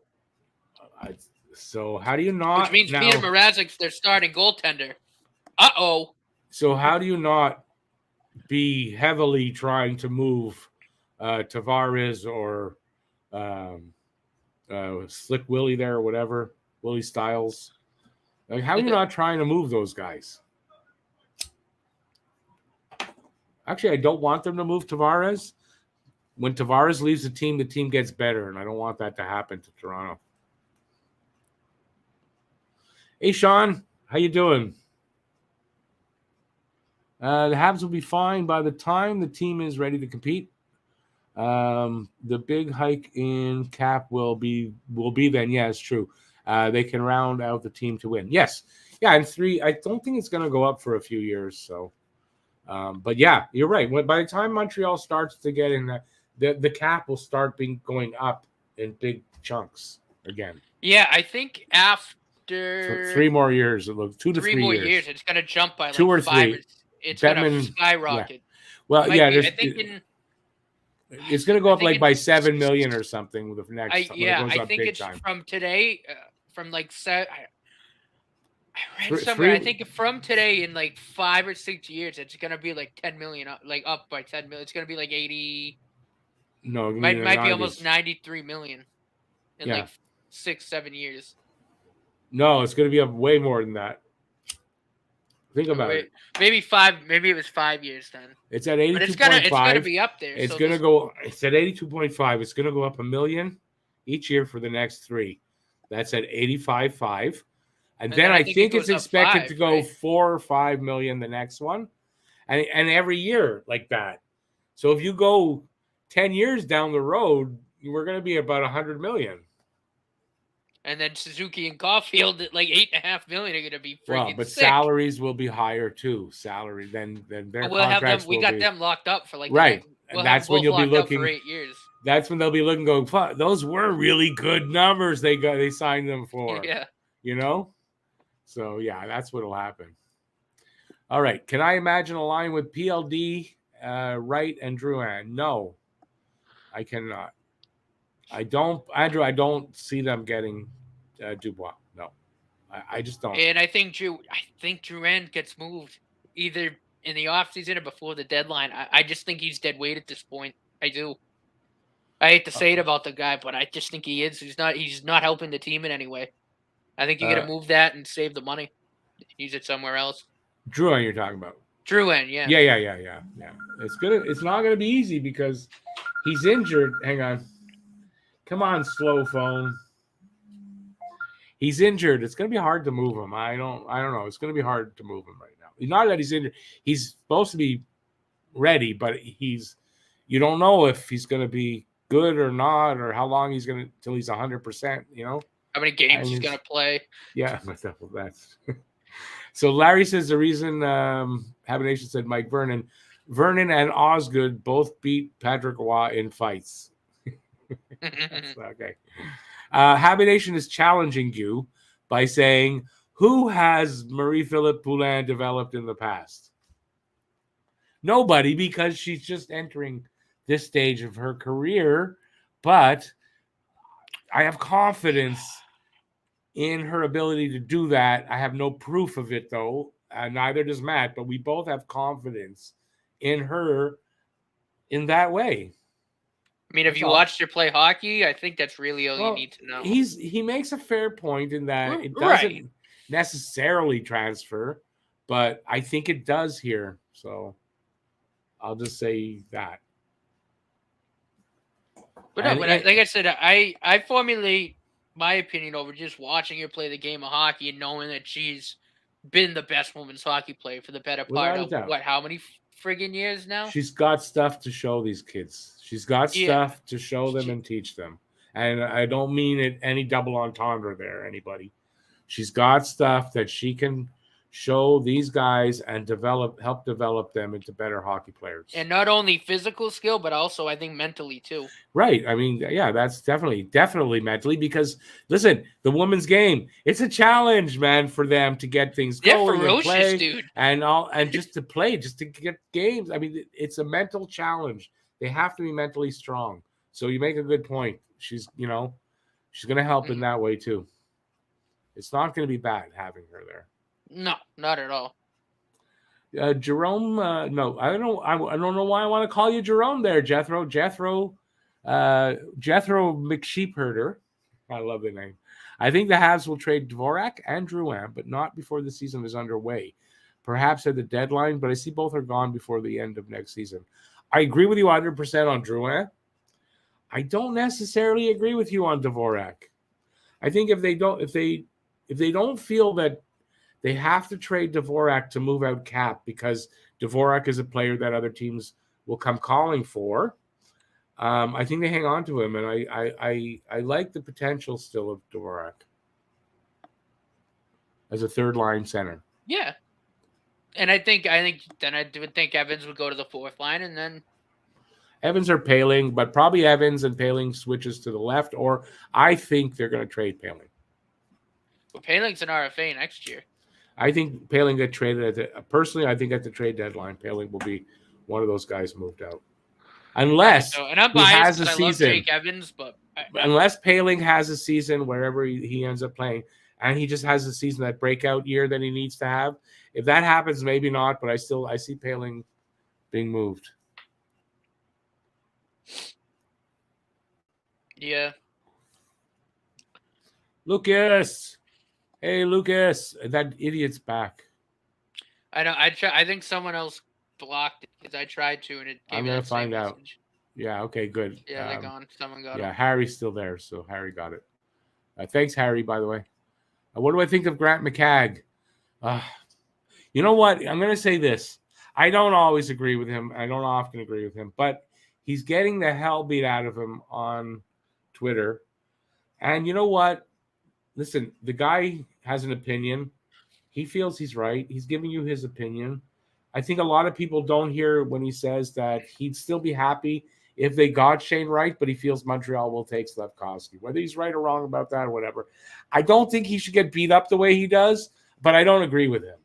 S1: So how do you not?
S2: Which means Peter Mrazek's their starting goaltender. Uh-oh.
S1: So how do you not be heavily trying to move Tavares or Slick Willie there or whatever, Willie Styles? Like, how are you not trying to move those guys? Actually, I don't want them to move Tavares. When Tavares leaves the team gets better, and I don't want that to happen to Toronto. Hey, Sean, how you doing? The Habs will be fine by the time the team is ready to compete. The big hike in cap will be then. Yeah, it's true. They can round out the team to win. Yes. Yeah, and 3, I don't think it's going to go up for a few years. So, but yeah, you're right. By the time Montreal starts to get in the cap will start going up in big chunks again.
S2: Yeah, I think after
S1: 3 more years, it looks 2 to 3 years.
S2: 3 more years, it's going to jump by
S1: 2 or 3.
S2: It's going to skyrocket.
S1: Yeah. Well, yeah,
S2: I think
S1: it's going to go up like by 7 million or something with the next.
S2: I think it's time. From today, from like I read somewhere. I think from today in like 5 or 6 years, it's going to be like 10 million, like up by 10 million. It's going to be like 80.
S1: No,
S2: might be almost 93 million in like 6-7 years.
S1: No, it's going to be up way more than that. Think about it.
S2: Maybe 5. Maybe it was 5 years then.
S1: It's at 82.5.
S2: It's gonna be up there.
S1: It's going to go. It's at 82.5. It's going to go up $1 million each year for the next 3. That's at 85.5. And then I think it's expected to go 4 or 5 million the next one, and every year like that. So if you go 10 years down the road, we're going to be about 100 million.
S2: And then Suzuki and Caulfield at like 8.5 million are going to be freaking
S1: but
S2: sick.
S1: Salaries will be higher too. Salary then their contracts.
S2: We got them locked up for like
S1: right. And that's when you'll be looking
S2: for 8 years.
S1: That's when they'll be looking, going, fuck, those were really good numbers they signed them for.
S2: Yeah.
S1: So yeah, that's what'll happen. All right. Can I imagine a line with PLD, Wright, and Drouin? No, I cannot. I don't see them getting Dubois. No, I just don't.
S2: And I think Drouin gets moved either in the offseason or before the deadline. I just think he's dead weight at this point. I do. I hate to say it about the guy, but I just think he is. He's not helping the team in any way. I think you got to move that and save the money. Use it somewhere else.
S1: Drouin, you're talking about.
S2: Drouin, yeah.
S1: Yeah. It's not gonna be easy because He's injured. Hang on. Come on, slow phone. He's injured. It's going to be hard to move him. I don't know. It's going to be hard to move him right now. Not that he's injured. He's supposed to be ready, but you don't know if he's going to be good or not, or how long he's going to till he's 100%.
S2: How many games he's going to play?
S1: Yeah, that's. So Larry says the reason Habination said Mike Vernon and Osgood both beat Patrick Roy in fights. Okay. Habination is challenging you by saying, who has Marie-Philippe Poulin developed in the past? Nobody, because she's just entering this stage of her career. But I have confidence in her ability to do that. I have no proof of it, though. Neither does Matt, but we both have confidence in her in that way.
S2: I mean, if you watched her play hockey, I think that's really all you need to know.
S1: He makes a fair point in that it doesn't necessarily transfer, but I think it does here. So I'll just say that.
S2: But no, like I said, I formulate my opinion over just watching her play the game of hockey and knowing that she's been the best women's hockey player for the better part of how many friggin' years now?
S1: She's got stuff to show these kids. She's got stuff to show them and teach them. And I don't mean it any double entendre there, anybody. She's got stuff that she can show these guys and help develop them into better hockey players.
S2: And not only physical skill, but also I think mentally too.
S1: Right. I mean, yeah, that's definitely mentally, because listen, the women's game, it's a challenge, man, for them to get things going and play, dude. And just to play, just to get games. I mean, it's a mental challenge. They have to be mentally strong. So you make a good point. She's going to help in that way too. It's not going to be bad having her there.
S2: No, not at all.
S1: Jerome, no, I don't know. I don't know why I want to call you Jerome there, Jethro McSheepherder. I love the name. I think the Habs will trade Dvorak and Drouin, but not before the season is underway. Perhaps at the deadline, but I see both are gone before the end of next season. I agree with you 100% on Drouin. I don't necessarily agree with you on Dvorak. I think if they don't feel that they have to trade Dvorak to move out cap, because Dvorak is a player that other teams will come calling for, I think they hang on to him, and I like the potential still of Dvorak as a third line center.
S2: Yeah, and I think then I would think Evans would go to the fourth line, and then
S1: Evans or Paling, but probably Evans, and Paling switches to the left, or I think they're going to trade Paling.
S2: Well, Paling's an RFA next year.
S1: I think Paling get traded personally. I think at the trade deadline, Paling will be one of those guys moved out, unless
S2: and I'm biased because I love Jake Evans, but
S1: unless Paling has a season wherever he ends up playing, and he just has a season, that breakout year that he needs to have. If that happens, maybe not, but I see Paling being moved.
S2: Yeah.
S1: Lucas. Hey, Lucas, that idiot's back.
S2: I know. I think someone else blocked it because I tried to, and it gave
S1: I'm going to find out. Yeah, okay, good.
S2: Yeah, they're gone. Someone got it.
S1: Yeah, Harry's still there, so Harry got it. Thanks, Harry, by the way. What do I think of Grant McCagg? You know what? I'm going to say this. I don't always agree with him. I don't often agree with him, but he's getting the hell beat out of him on Twitter. And you know what? Listen, the guy has an opinion. He feels he's right. He's giving you his opinion. I think a lot of people don't hear when he says that he'd still be happy if they got Shane Wright, but he feels Montreal will take Slafkovsky. Whether he's right or wrong about that or whatever. I don't think he should get beat up the way he does, but I don't agree with him.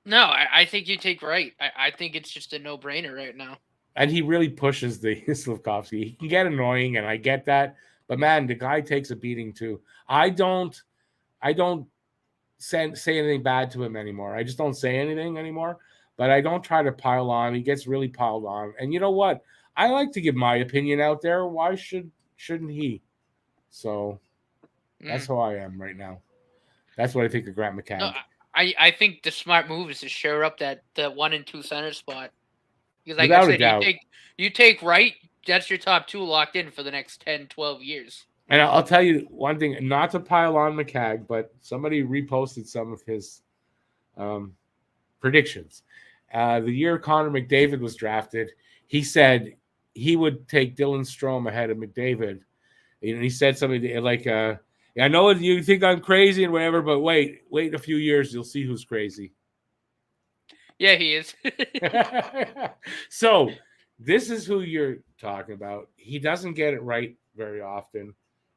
S2: No, I think you take Wright. I think it's just a no-brainer right now.
S1: And he really pushes the Slafkovsky. He can get annoying, and I get that. But man, the guy takes a beating too. I don't say anything bad to him anymore. I just don't say anything anymore. But I don't try to pile on. He gets really piled on. And you know what? I like to give my opinion out there. Why shouldn't he? So that's how I am right now. That's what I think of Grant McCann.
S2: No, I think the smart move is to share up that 1 and 2 center spot. Because like I said, you take Wright, that's your top 2 locked in for the next 10, 12 years.
S1: And I'll tell you one thing, not to pile on McCagg, but somebody reposted some of his predictions. The year Connor McDavid was drafted, he said he would take Dylan Strome ahead of McDavid. And he said something like, I know you think I'm crazy and whatever, but wait a few years, you'll see who's crazy.
S2: Yeah, he is.
S1: So this is who you're talking about. He doesn't get it right very often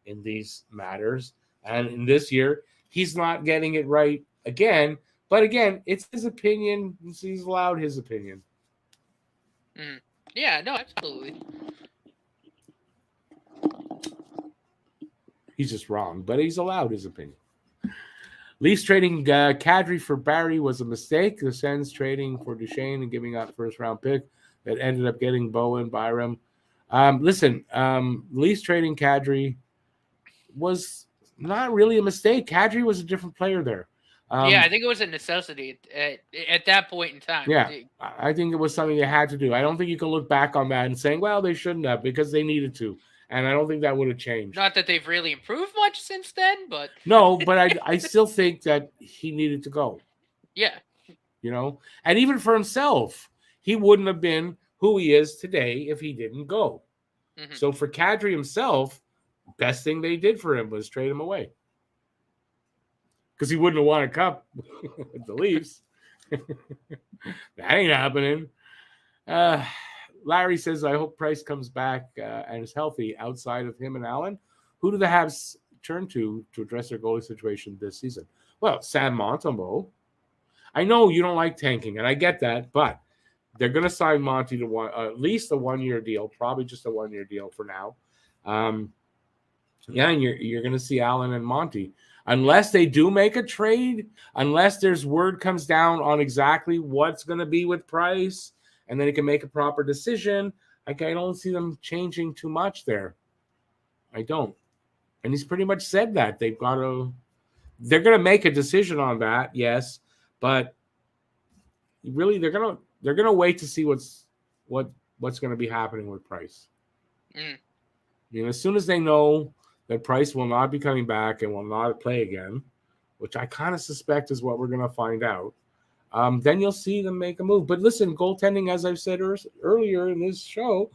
S1: in these matters. And in this year, he's not getting it right again. But again, it's his opinion. He's allowed his opinion.
S2: Yeah, no, absolutely.
S1: He's just wrong, but he's allowed his opinion. Leafs trading Kadri for Barry was a mistake. The Sens trading for Duchesne and giving up first-round pick that ended up getting Bowen, Byram. Leafs trading Kadri was not really a mistake. Kadri was a different player there.
S2: I think it was a necessity at that point in time.
S1: Yeah, I think it was something they had to do. I don't think you can look back on that and saying, well, they shouldn't have because they needed to. And I don't think that would have changed.
S2: Not that they've really improved much since then, but...
S1: No, but I still think that he needed to go.
S2: Yeah.
S1: You know? And even for himself, he wouldn't have been who he is today if he didn't go. Mm-hmm. So for Kadri himself, best thing they did for him was trade him away. Because he wouldn't have won a cup with the Leafs. That ain't happening. Larry says, I hope Price comes back and is healthy outside of him and Allen. Who do the Habs turn to address their goalie situation this season? Well, Sam Montembeault. I know you don't like tanking, and I get that, but they're going to sign Monty to at least a one-year deal, probably just a one-year deal for now. And you're going to see Allen and Monty. Unless they do make a trade, unless there's word comes down on exactly what's going to be with Price, and then he can make a proper decision. I don't see them changing too much there. I don't. And he's pretty much said that. They're going to make a decision on that, yes. But really, they're going to wait to see what's going to be happening with Price. As soon as they know that Price will not be coming back and will not play again, which I kind of suspect is what we're going to find out, then you'll see them make a move. But listen, goaltending, as I've said earlier in this show,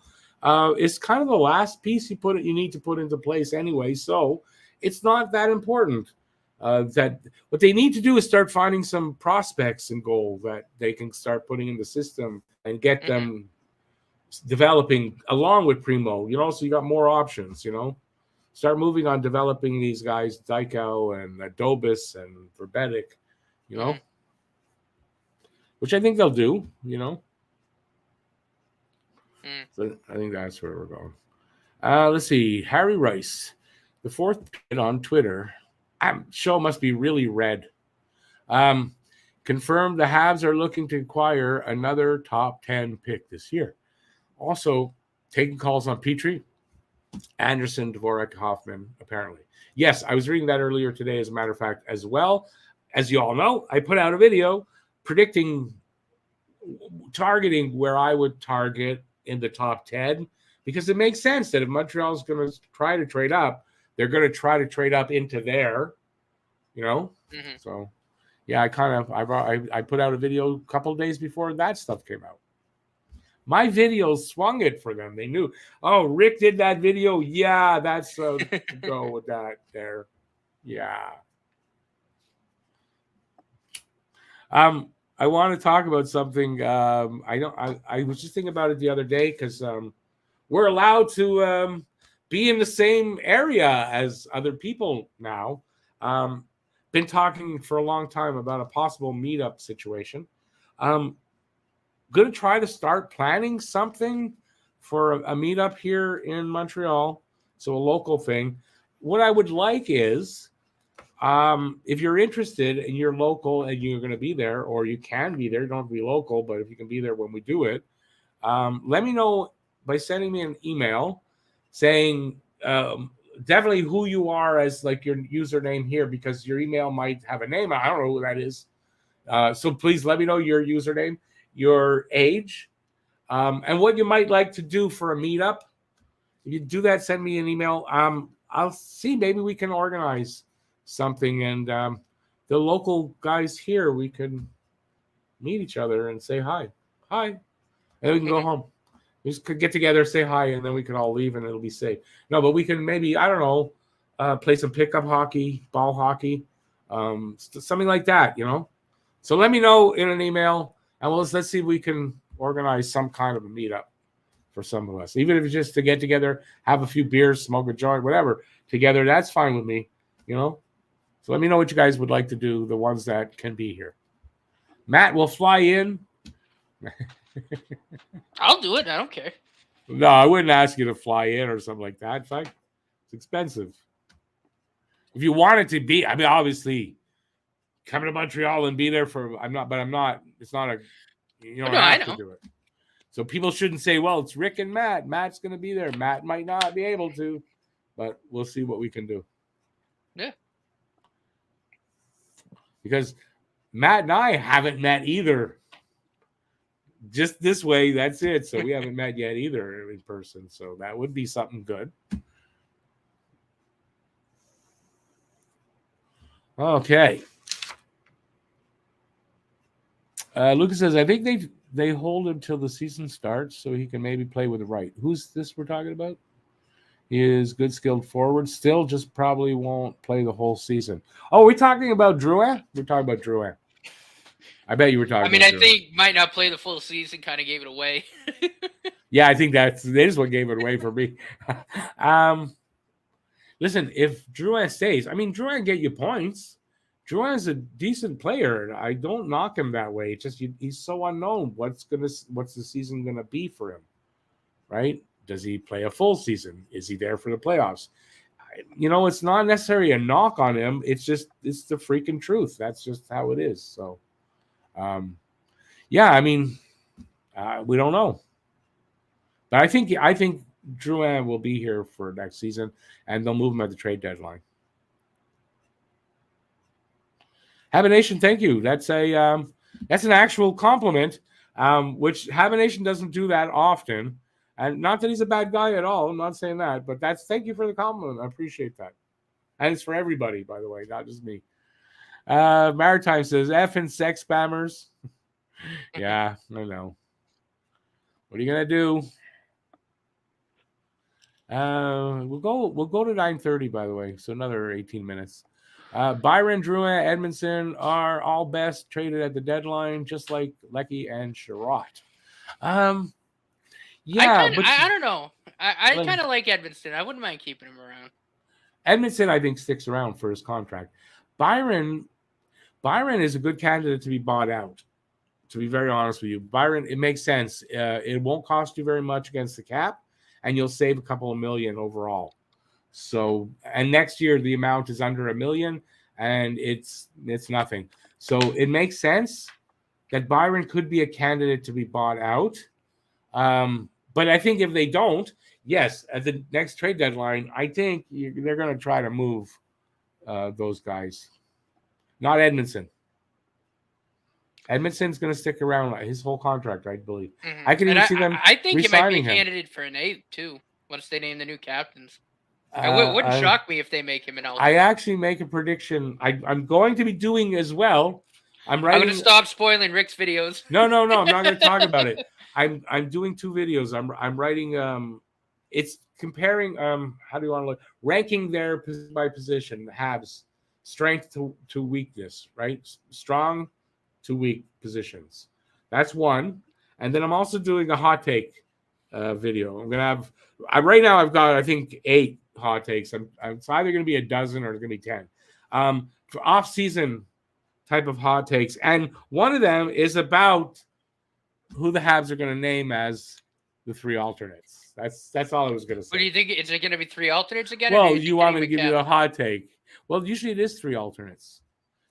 S1: is kind of the last piece you need to put into place anyway. So it's not that important. That what they need to do is start finding some prospects in goal that they can start putting in the system and get them developing along with Primo. So you got more options. Start moving on developing these guys, Dykau and Dobis and Verbetic. Which I think they'll do, So I think that's where we're going. Let's see. Harry Rice, the fourth kid on Twitter. Show must be really red. Confirmed the Habs are looking to acquire another top 10 pick this year. Also, taking calls on Petrie, Anderson, Dvorak, Hoffman, apparently. Yes, I was reading that earlier today, as a matter of fact, as well. As you all know, I put out a video targeting where I would target in the top 10, because it makes sense that if Montreal is going to try to trade up, they're going to try to trade up into there, So, yeah, I put out a video a couple of days before that stuff came out. My videos swung it for them. They knew, Rick did that video. Yeah, that's to go with that there. Yeah. I want to talk about something. I was just thinking about it the other day because we're allowed to be in the same area as other people now. Been talking for a long time about a possible meetup situation. Going to try to start planning something for a meetup here in Montreal. So a local thing. What I would like is, if you're interested and you're local and you're going to be there, or you can be there, you don't have to be local, but if you can be there when we do it, let me know by sending me an email saying definitely who you are as like your username here, because your email might have a name. I don't know who that is. So please let me know your username, your age, and what you might like to do for a meetup. if you do that, send me an email. I'll see. Maybe we can organize something, and the local guys here, we can meet each other and say hi, and then we can go home. We just could get together, say hi, and then we can all leave, and it'll be safe. No, but we can maybe, I don't know, play some pickup hockey, ball hockey, something like that, you know. So let me know in an email, and let's see if we can organize some kind of a meetup for some of us, even if it's just to get together, have a few beers, smoke a joint, whatever together. That's fine with me, you know. So let me know what you guys would like to do. The ones that can be here. Matt will fly in.
S2: I'll do it. I don't care.
S1: No, I wouldn't ask you to fly in or something like that. In fact, it's expensive. If you wanted to be, I mean, obviously, coming to Montreal and be there for, I'm not. It's not a, you don't have to do it. So people shouldn't say, well, it's Rick and Matt. Matt's going to be there. Matt might not be able to, but we'll see what we can do.
S2: Yeah.
S1: Because Matt and I haven't met either. Just this way, that's it. So we haven't met yet either in person. So that would be something good. Okay. Lucas says, I think they hold him till the season starts so he can maybe play with Wright. Who's this we're talking about? He is good, skilled forward. Still just probably won't play the whole season. Oh, we're talking about Drouin? We're talking about Drouin. I bet you were talking about Drouin.
S2: I think might not play the full season, kind of gave it away.
S1: Yeah, I think that is what gave it away for me. Listen, if Drouin stays, I mean, Drouin get you points. Drouin's a decent player. I don't knock him that way. It's just he's so unknown. What's the season gonna be for him, right? Does he play a full season? Is he there for the playoffs? You know, it's not necessarily a knock on him. It's the freaking truth. That's just how it is. So, yeah, I mean, we don't know, but I think Drouin will be here for next season, and they'll move him at the trade deadline. Habination, thank you. That's an actual compliment, which Habination doesn't do that often. And not that he's a bad guy at all. I'm not saying that, but thank you for the compliment. I appreciate that. And it's for everybody, by the way, not just me. Maritime says, effing sex spammers. Yeah, I know. What are you gonna do? We'll go to 9:30, by the way. So another 18 minutes. Byron, Drouin, Edmondson are all best traded at the deadline, just like Leckie and Sherratt. Yeah,
S2: I don't know. I kind of like Edmondson. I wouldn't mind keeping him around.
S1: Edmondson, I think, sticks around for his contract. Byron is a good candidate to be bought out, to be very honest with you. Byron, it makes sense. It won't cost you very much against the cap, and you'll save a couple of million overall. So, and next year the amount is under $1 million, and it's nothing. So it makes sense that Byron could be a candidate to be bought out. But I think if they don't, yes, at the next trade deadline, I think they're going to try to move those guys. Not Edmondson. Edmondson's going to stick around his whole contract, I believe. Mm-hmm. I can even see them.
S2: I think he might be a candidate for an 8 too. Once they name the new captains, it wouldn't shock me if they make him an alternate.
S1: I actually make a prediction. I'm going to be doing as well. I'm going to
S2: stop spoiling Rick's videos.
S1: No. I'm not going to talk about it. I'm doing 2 videos. I'm writing. It's comparing. How do you want to look? Ranking their position by position. Habs strength to weakness. Right. Strong to weak positions. That's one. And then I'm also doing a hot take video. I'm gonna have. Right now I've got I think 8 hot takes. It's either going to be a dozen or it's going to be 10. For off-season type of hot takes, and one of them is about who the Habs are going to name as the 3 alternates. That's all I was going to say.
S2: What do you think? Is it going to be 3 alternates again?
S1: Well, you want me to give you a hot take? Well, usually it is 3 alternates.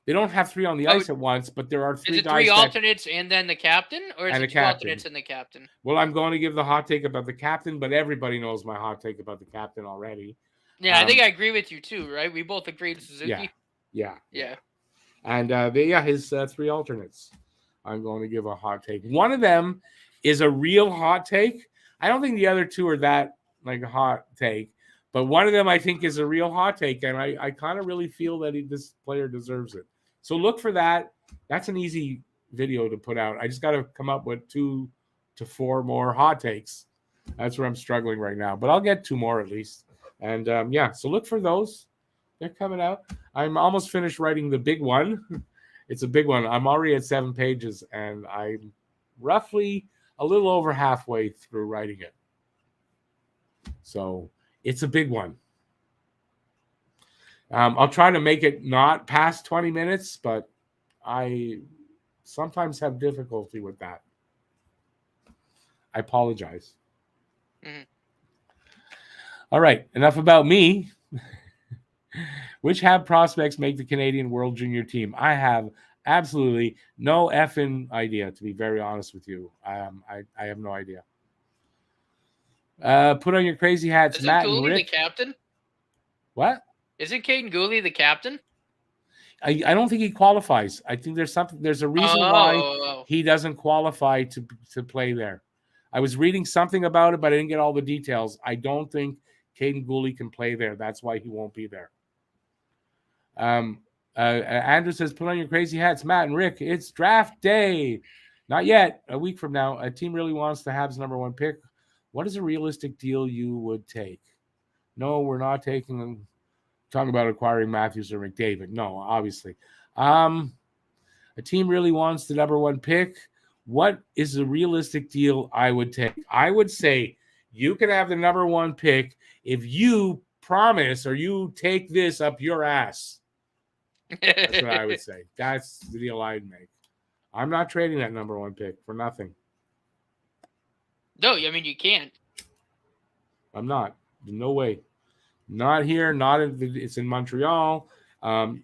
S1: They don't have 3 on the ice at once, but there are 3
S2: guys. Is it 3 alternates and then the captain, or is it 2 alternates and the captain?
S1: Well, I'm going to give the hot take about the captain, but everybody knows my hot take about the captain already.
S2: Yeah, I think I agree with you too, right? We both agreed Suzuki.
S1: Yeah. And his 3 alternates. I'm going to give a hot take. One of them is a real hot take. I don't think the other 2 are that like a hot take, but one of them I think is a real hot take, and I kind of really feel that this player deserves it. So look for that. That's an easy video to put out. I just got to come up with 2 to 4 more hot takes. That's where I'm struggling right now, but I'll get 2 more at least. And so look for those. They're coming out. I'm almost finished writing the big one. It's a big one. I'm already at 7 pages, and I'm roughly a little over halfway through writing it. So it's a big one. I'll try to make it not past 20 minutes, but I sometimes have difficulty with that. I apologize. Mm-hmm. All right, enough about me. Which Hab prospects make the Canadian World Junior team? I have absolutely no effing idea, to be very honest with you. I have no idea. Put on your crazy hats,
S2: Isn't
S1: Matt
S2: Goalie
S1: and Rick.
S2: the captain?
S1: What?
S2: Isn't Caden Goalie the captain?
S1: I don't think he qualifies. I think there's a reason why he doesn't qualify to play there. I was reading something about it, but I didn't get all the details. I don't think Caden Goalie can play there. That's why he won't be there. Andrew says, put on your crazy hats, Matt and Rick. It's draft day. Not yet. A week from now. A team really wants to have number 1 pick. What is a realistic deal you would take? No, we're not talking about acquiring Matthews or McDavid. No, obviously. A team really wants the number 1 pick. What is a realistic deal I would take? I would say you can have the number 1 pick if you promise or you take this up your ass. That's what I would say. That's the deal I'd make. I'm not trading that number 1 pick for nothing.
S2: No, I mean, you can't.
S1: I'm not. No way. Not here. Not in. It's in Montreal.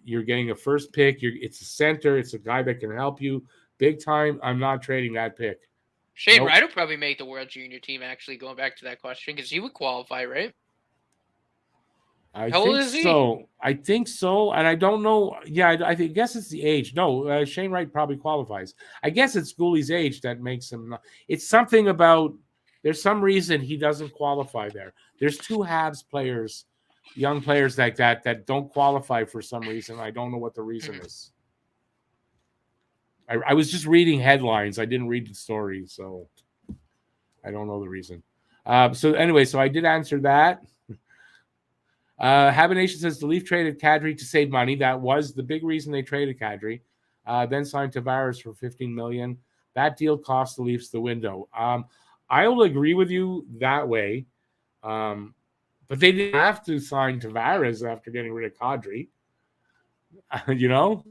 S1: You're getting a first pick. It's a center. It's a guy that can help you big time. I'm not trading that pick.
S2: Shane Wright will probably make the World Junior team, actually, going back to that question, because he would qualify, right?
S1: How old is he? So. I think so. And I don't know. Yeah, I guess it's the age. No, Shane Wright probably qualifies. I guess it's Gooley's age that makes him not. It's something about there's some reason he doesn't qualify there. There's 2 Habs players, young players like that don't qualify for some reason. I don't know what the reason is. I was just reading headlines. I didn't read the story, so I don't know the reason. So anyway, so I did answer that. Habination says the Leaf traded Kadri to save money. That was the big reason they traded Kadri. Then signed Tavares for $15 million. That deal cost the Leafs the window. I will agree with you that way. But they didn't have to sign Tavares after getting rid of Kadri. You know?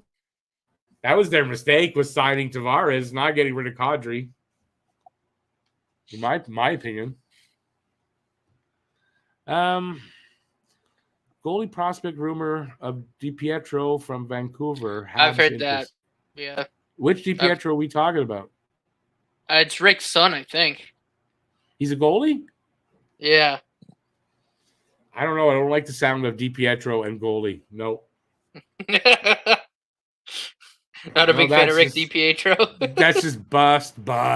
S1: That was their mistake, was signing Tavares, not getting rid of Kadri. In my opinion. Goalie prospect rumor of DiPietro from Vancouver.
S2: I've heard that. Yeah.
S1: Which DiPietro are we talking about?
S2: It's Rick's son, I think.
S1: He's a goalie?
S2: Yeah.
S1: I don't know. I don't like the sound of DiPietro and goalie. No.
S2: Not a big fan of Rick DiPietro.
S1: That's just bust. I'm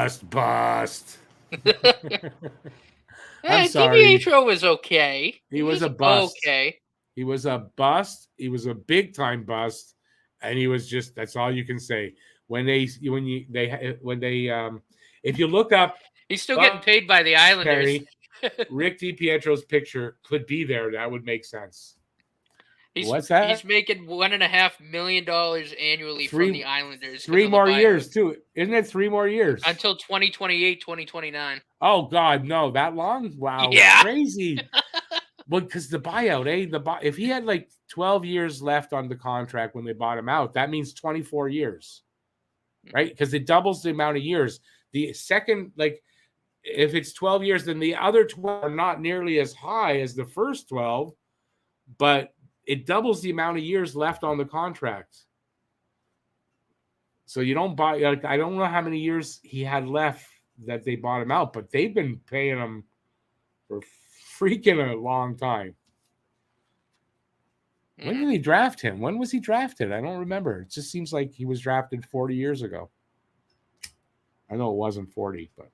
S1: sorry.
S2: DiPietro was okay.
S1: He was a bust.
S2: Okay.
S1: He was a bust. He was a big time bust, and he was just. That's all you can say. If you look up,
S2: he's still getting paid by the Islanders.
S1: Perry, Rick DiPietro's picture could be there. That would make sense. What's that?
S2: He's making $1.5 million annually from the Islanders.
S1: 3 more years, too. Isn't it 3 more years?
S2: Until 2028, 2029.
S1: Oh, God, no. That long? Wow.
S2: Yeah.
S1: Crazy. Well, because the buyout, if he had like 12 years left on the contract when they bought him out, that means 24 years, right? Because it doubles the amount of years. The second, if it's 12 years, then the other 12 are not nearly as high as the first 12, but it doubles the amount of years left on the contract. So you don't buy, I don't know how many years he had left that they bought him out, but they've been paying him for freaking a long time. When did they draft him? When was he drafted? I don't remember. It just seems like he was drafted 40 years ago. I know it wasn't 40, but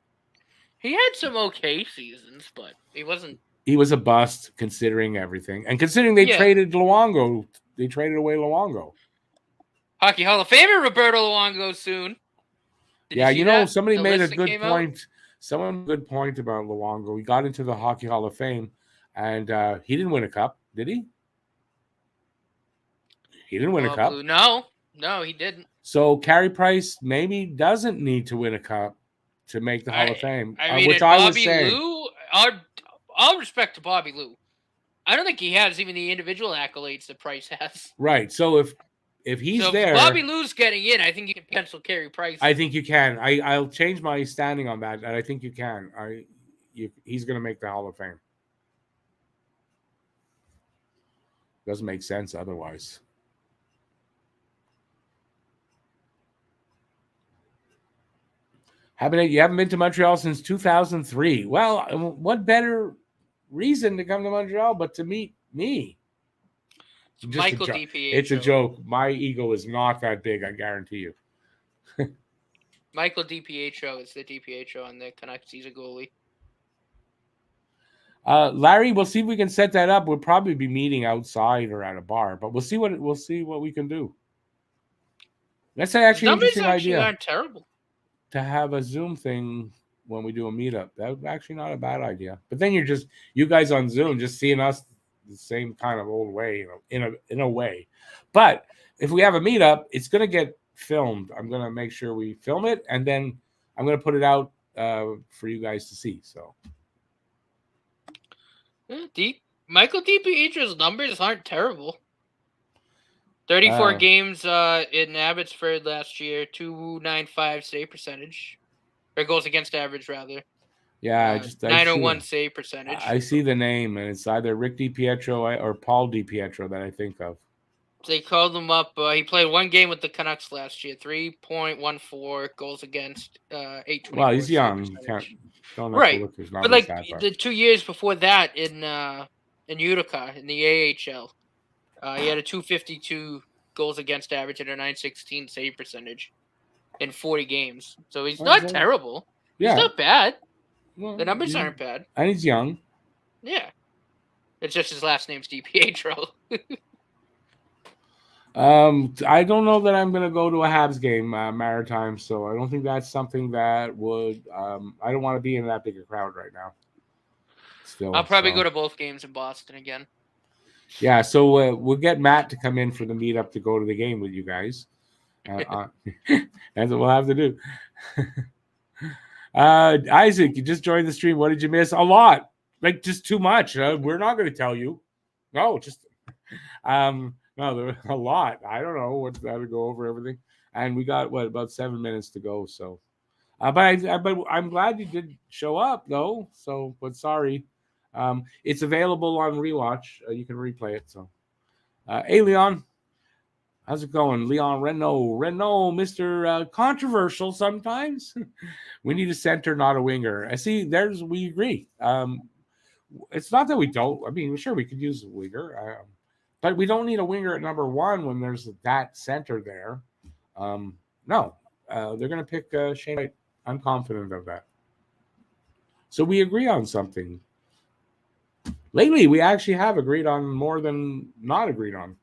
S2: he had some okay seasons, but he wasn't.
S1: he was a bust considering everything. And considering they traded Luongo, they traded away Luongo.
S2: Hockey Hall of Famer Roberto Luongo soon.
S1: Did you know, somebody made a good point. Someone made a good point about Luongo. He got into the Hockey Hall of Fame, and he didn't win a cup, did he? He didn't win a cup.
S2: No, he didn't.
S1: So Carey Price maybe doesn't need to win a cup to make the Hall of Fame.
S2: I mean,
S1: which I was
S2: Bobby
S1: saying.
S2: Lou, all respect to Bobby Lou. I don't think he has even the individual accolades that Price has.
S1: Right. So if he's there,
S2: Bobby Lou's getting in, I think you can pencil Carey Price.
S1: I think you can. I'll change my standing on that, and I think you can. He's going to make the Hall of Fame. Doesn't make sense otherwise. You haven't been to Montreal since 2003. Well, what better reason to come to Montreal but to meet me?
S2: Michael DiPietro.
S1: It's a joke. My ego is not that big, I guarantee you.
S2: Michael DiPietro is the DiPietro on the Canucks. He's a goalie.
S1: Larry, we'll see if we can set that up. We'll probably be meeting outside or at a bar, but we'll see what we can do. That's actually an interesting idea.
S2: Aren't terrible.
S1: To have a Zoom thing when we do a meetup. That's actually not a bad idea. But then you guys on Zoom just seeing us the same kind of old way, in a way. But if we have a meetup, it's going to get filmed. I'm going to make sure we film it, and then I'm going to put it out for you guys to see. So,
S2: Michael DiPietro's numbers aren't terrible. 34 games in Abbotsford last year, .295 save percentage, or goals against average rather.
S1: Yeah,
S2: .901 save percentage.
S1: I see the name, and it's either Rick DiPietro or Paul DiPietro that I think of.
S2: They called him up. He played one game with the Canucks last year. 3.14 goals against 8.24.
S1: Well, he's young. Don't have to look his numbers
S2: but
S1: that far.
S2: The 2 years before that in Utica in the AHL. He had a .252 goals against average and a .916 save percentage in 40 games. So he's not terrible. Yeah. He's not bad. Well, the numbers aren't bad.
S1: And he's young.
S2: Yeah. It's just his last name's DiPietro.
S1: I don't know that I'm going to go to a Habs game, Maritime, so I don't think that's something that would I don't want to be in that big a crowd right now. Still,
S2: I'll probably go to both games in Boston again.
S1: Yeah, so we'll get Matt to come in for the meetup to go to the game with you guys. That's what we'll have to do. Isaac, you just joined the stream. What did you miss? A lot. Like, just too much. We're not going to tell you. No, just no, there was a lot. I don't know what to go over everything. And we got, about 7 minutes to go. So, but I'm glad you did show up, though. So, but sorry. It's available on rewatch. You can replay it. So, hey, Leon, how's it going? Leon Renault, Mr. Controversial sometimes. We need a center, not a winger. I see. We agree. It's not that we don't. I mean, sure, we could use a winger, but we don't need a winger at number one when there's that center there. No, they're going to pick Shane Wright. I'm confident of that. So we agree on something. Lately, we actually have agreed on more than not agreed on.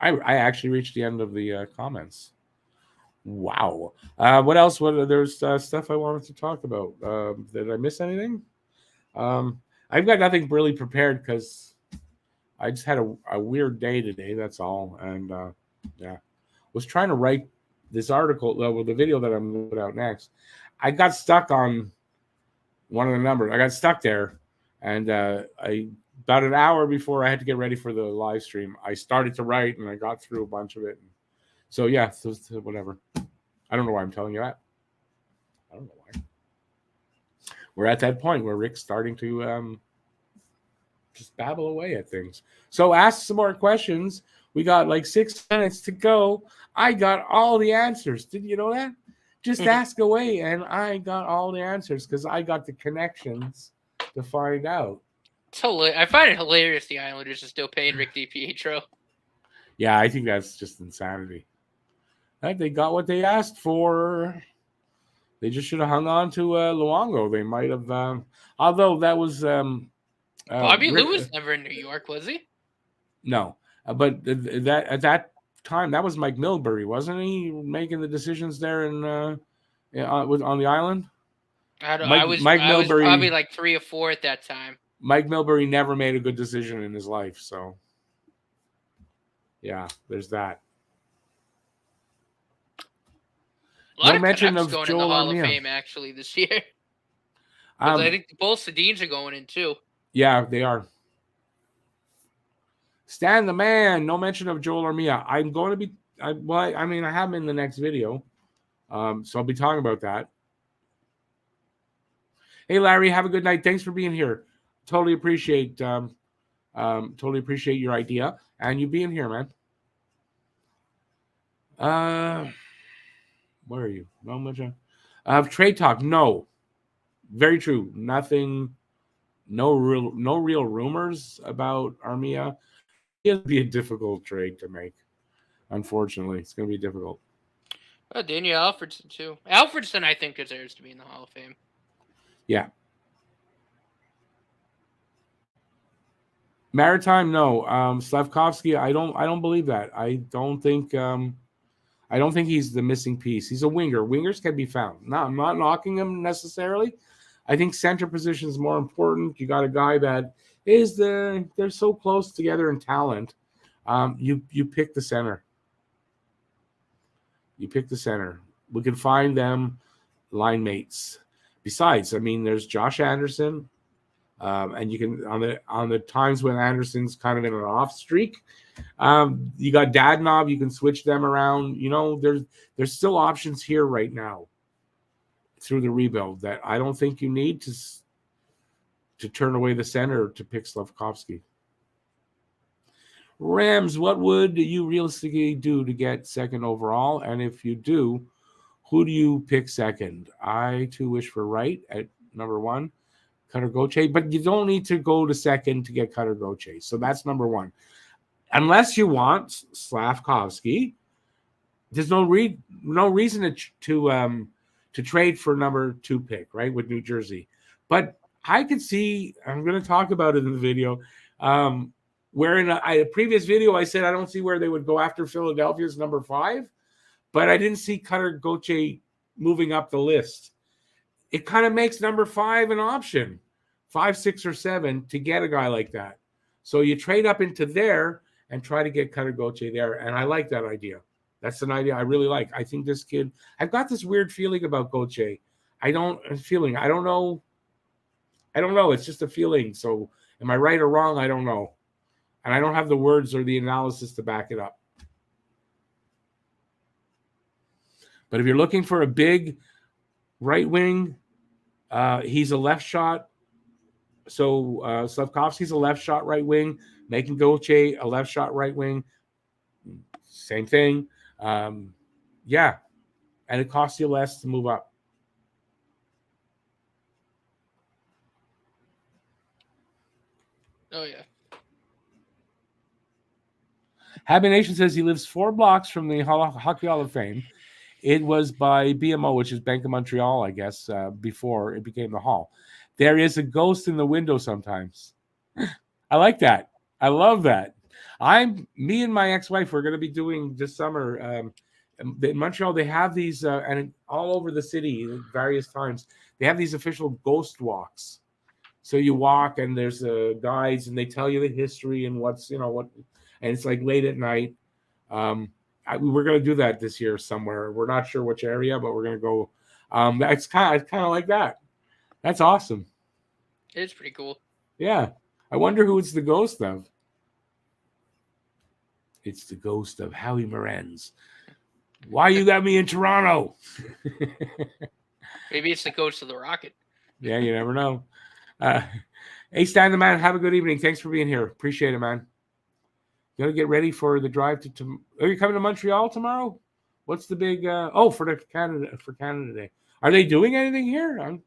S1: I actually reached the end of the comments. Wow. What else? There's stuff I wanted to talk about. Did I miss anything? I've got nothing really prepared because I just had a weird day today. That's all. And was trying to write this article, with the video that I'm going to put out next. I got stuck on one of the numbers. I got stuck there, and about an hour before I had to get ready for the live stream, I started to write, and I got through a bunch of it. So yeah, whatever. I don't know why I'm telling you that. I don't know why. We're at that point where Rick's starting to just babble away at things. So ask some more questions. We got like 6 minutes to go. I got all the answers. Did you know that? Just ask away, and I got all the answers because I got the connections to find out.
S2: I find it hilarious the Islanders are still paying Rick DiPietro.
S1: Yeah, I think that's just insanity. They got what they asked for. They just should have hung on to Luongo. They might have, although that was
S2: Bobby Lou was never in New York, was he?
S1: No, but that at that time that was Mike Milbury, wasn't he, making the decisions there in on the island?
S2: I was probably like 3 or 4 at that time.
S1: Mike Milbury never made a good decision in his life, so yeah, there's that.
S2: A lot of mention of going in the Hall of Fame actually this year. I think both Sedins are going in too.
S1: Yeah, they are. Stan the Man, no mention of Joel Armia. I'm going to be, I have him in the next video. So I'll be talking about that. Hey, Larry, have a good night. Thanks for being here. Totally appreciate your idea and you being here, man. Where are you? No much. Trade talk. No. Very true. Nothing. No real rumors about Armia. It'll be a difficult trade to make. Unfortunately, it's going to be difficult.
S2: Daniel Alfredson too. Alfredson, I think, deserves to be in the Hall of Fame. Yeah.
S1: Maritime, no. Slavkovsky, I don't believe that. I don't think he's the missing piece. He's a winger. Wingers can be found. I'm not knocking him necessarily. I think center position is more important. You got a guy that they're so close together in talent. You pick the center. You pick the center. We can find them line mates. Besides, there's Josh Anderson, and you can on the times when Anderson's kind of in an off streak, you got Dadonov. You can switch them around. There's still options here right now through the rebuild that I don't think you need to turn away the center to pick Slavkovsky. Rams, what would you realistically do to get second overall? And if you do, who do you pick second? I too wish for Wright at number 1, Cutter Gauthier, but you don't need to go to second to get Cutter Gauthier. So that's number 1. Unless you want Slavkovsky, there's no reason to trade for number 2 pick, right, with New Jersey. But I could see, I'm going to talk about it in the video, where in a previous video I said I don't see where they would go after Philadelphia's number 5, but I didn't see Cutter Gauthier moving up the list. It kind of makes number 5 an option, 5, 6, or 7 to get a guy like that. So you trade up into there and try to get Cutter Gauthier there, and I like that idea. That's an idea I really like. I think this kid, I've got this weird feeling about Gauthier. I don't know. It's just a feeling. So am I right or wrong? I don't know. And I don't have the words or the analysis to back it up. But if you're looking for a big right wing, he's a left shot. So Slavkovsky's a left shot right wing. Making Gauthier a left shot right wing. Same thing. Yeah. And it costs you less to move up.
S2: Oh, yeah.
S1: Happy Nation says he lives 4 blocks from the Hockey Hall of Fame. It was by BMO, which is Bank of Montreal, I guess, before it became the Hall. There is a ghost in the window sometimes. I like that. I love that. Me and my ex-wife, we're going to be doing this summer. In Montreal, they have these, and all over the city at various times, they have these official ghost walks. So you walk, and there's guides, and they tell you the history and what, and it's like late at night. We're going to do that this year somewhere. We're not sure which area, but we're going to go. It's kind of like that. That's awesome.
S2: It's pretty cool.
S1: Yeah. I wonder who it's the ghost of. It's the ghost of Howie Morenz. Why you got me in Toronto?
S2: Maybe it's the ghost of the Rocket.
S1: Yeah, you never know. Hey, Stan the Man, have a good evening. Thanks for being here. Appreciate it, man. You got to get ready for the drive to are you coming to Montreal tomorrow? What's the big for Canada Day? Are they doing anything here?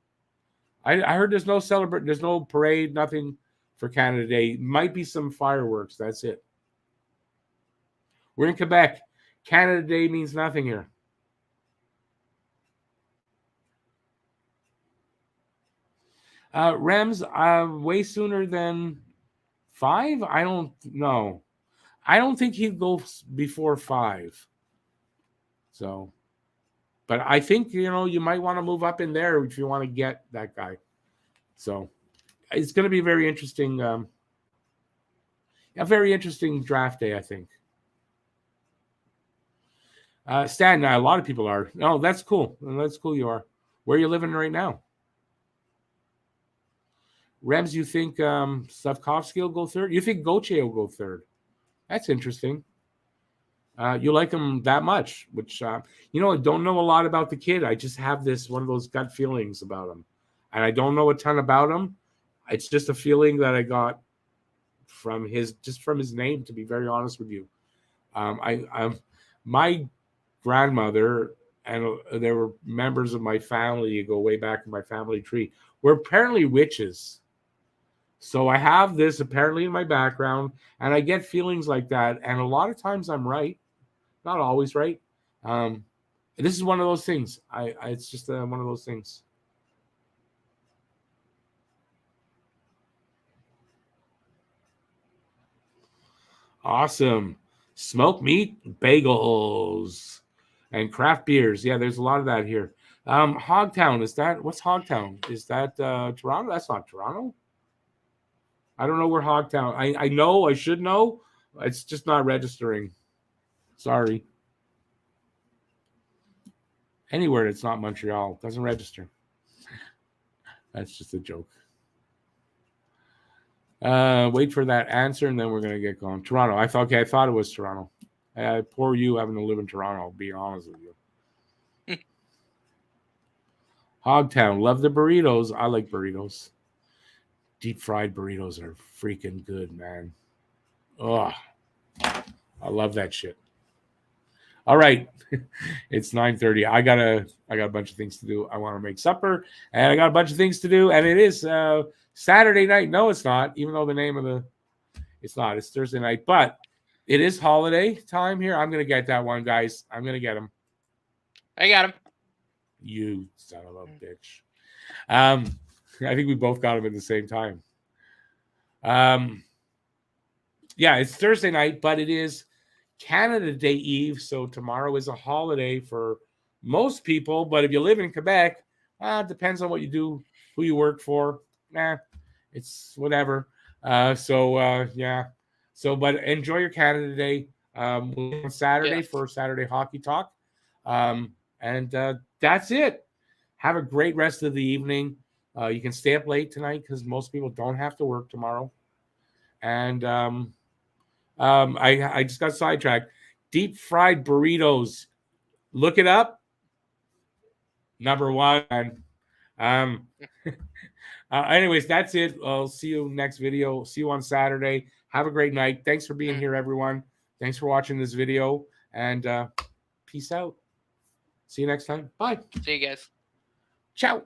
S1: I heard there's no there's no parade, nothing for Canada Day. Might be some fireworks. That's it. We're in Quebec. Canada Day means nothing here. Rems, way sooner than 5? I don't know. I don't think he'd go before 5. So, but I think, you might want to move up in there if you want to get that guy. So it's going to be very interesting. A very interesting draft day, I think. Stan, a lot of people are. No, that's cool. That's cool you are. Where are you living right now? Rems, you think Slavkovsky will go third? You think Gauthier will go third? That's interesting. You like him that much, which, I don't know a lot about the kid. I just have one of those gut feelings about him. And I don't know a ton about him. It's just a feeling that I got from his name, to be very honest with you. My grandmother, and there were members of my family, you go way back in my family tree, were apparently witches. So I have this apparently in my background, and I get feelings like that. And a lot of times I'm right, not always right. This is one of those things. It's just one of those things. Awesome. Smoked meat, bagels, and craft beers. Yeah, there's a lot of that here. Hogtown, what's Hogtown? Is that Toronto? That's not Toronto. I don't know where Hogtown. I know, I should know. It's just not registering. Sorry. Anywhere that's not Montreal doesn't register. That's just a joke. Wait for that answer, and then we're gonna get going. Toronto. I thought it was Toronto. Poor you having to live in Toronto. I'll be honest with you. Hogtown. Love the burritos. I like burritos. Deep fried burritos are freaking good, man. Oh, I love that shit. All right, it's 9:30. I got a bunch of things to do. I want to make supper, and I got a bunch of things to do. And it is Saturday night. No, it's not. Even though the name of it's not. It's Thursday night, but it is holiday time here. I'm gonna get that one, guys. I'm gonna get him.
S2: I got him.
S1: You son of a bitch. I think we both got them at the same time. Yeah, it's Thursday night, but it is Canada Day Eve, so tomorrow is a holiday for most people. But if you live in Quebec, it depends on what you do, who you work for. It's whatever. Yeah. So, but enjoy your Canada Day. On Saturday for Saturday Hockey Talk. And that's it. Have a great rest of the evening. You can stay up late tonight because most people don't have to work tomorrow. And I just got sidetracked. Deep fried burritos. Look it up. Number one. Anyways, that's it. I'll see you next video. See you on Saturday. Have a great night. Thanks for being here, everyone. Thanks for watching this video. And peace out. See you next time. Bye.
S2: See you guys.
S1: Ciao.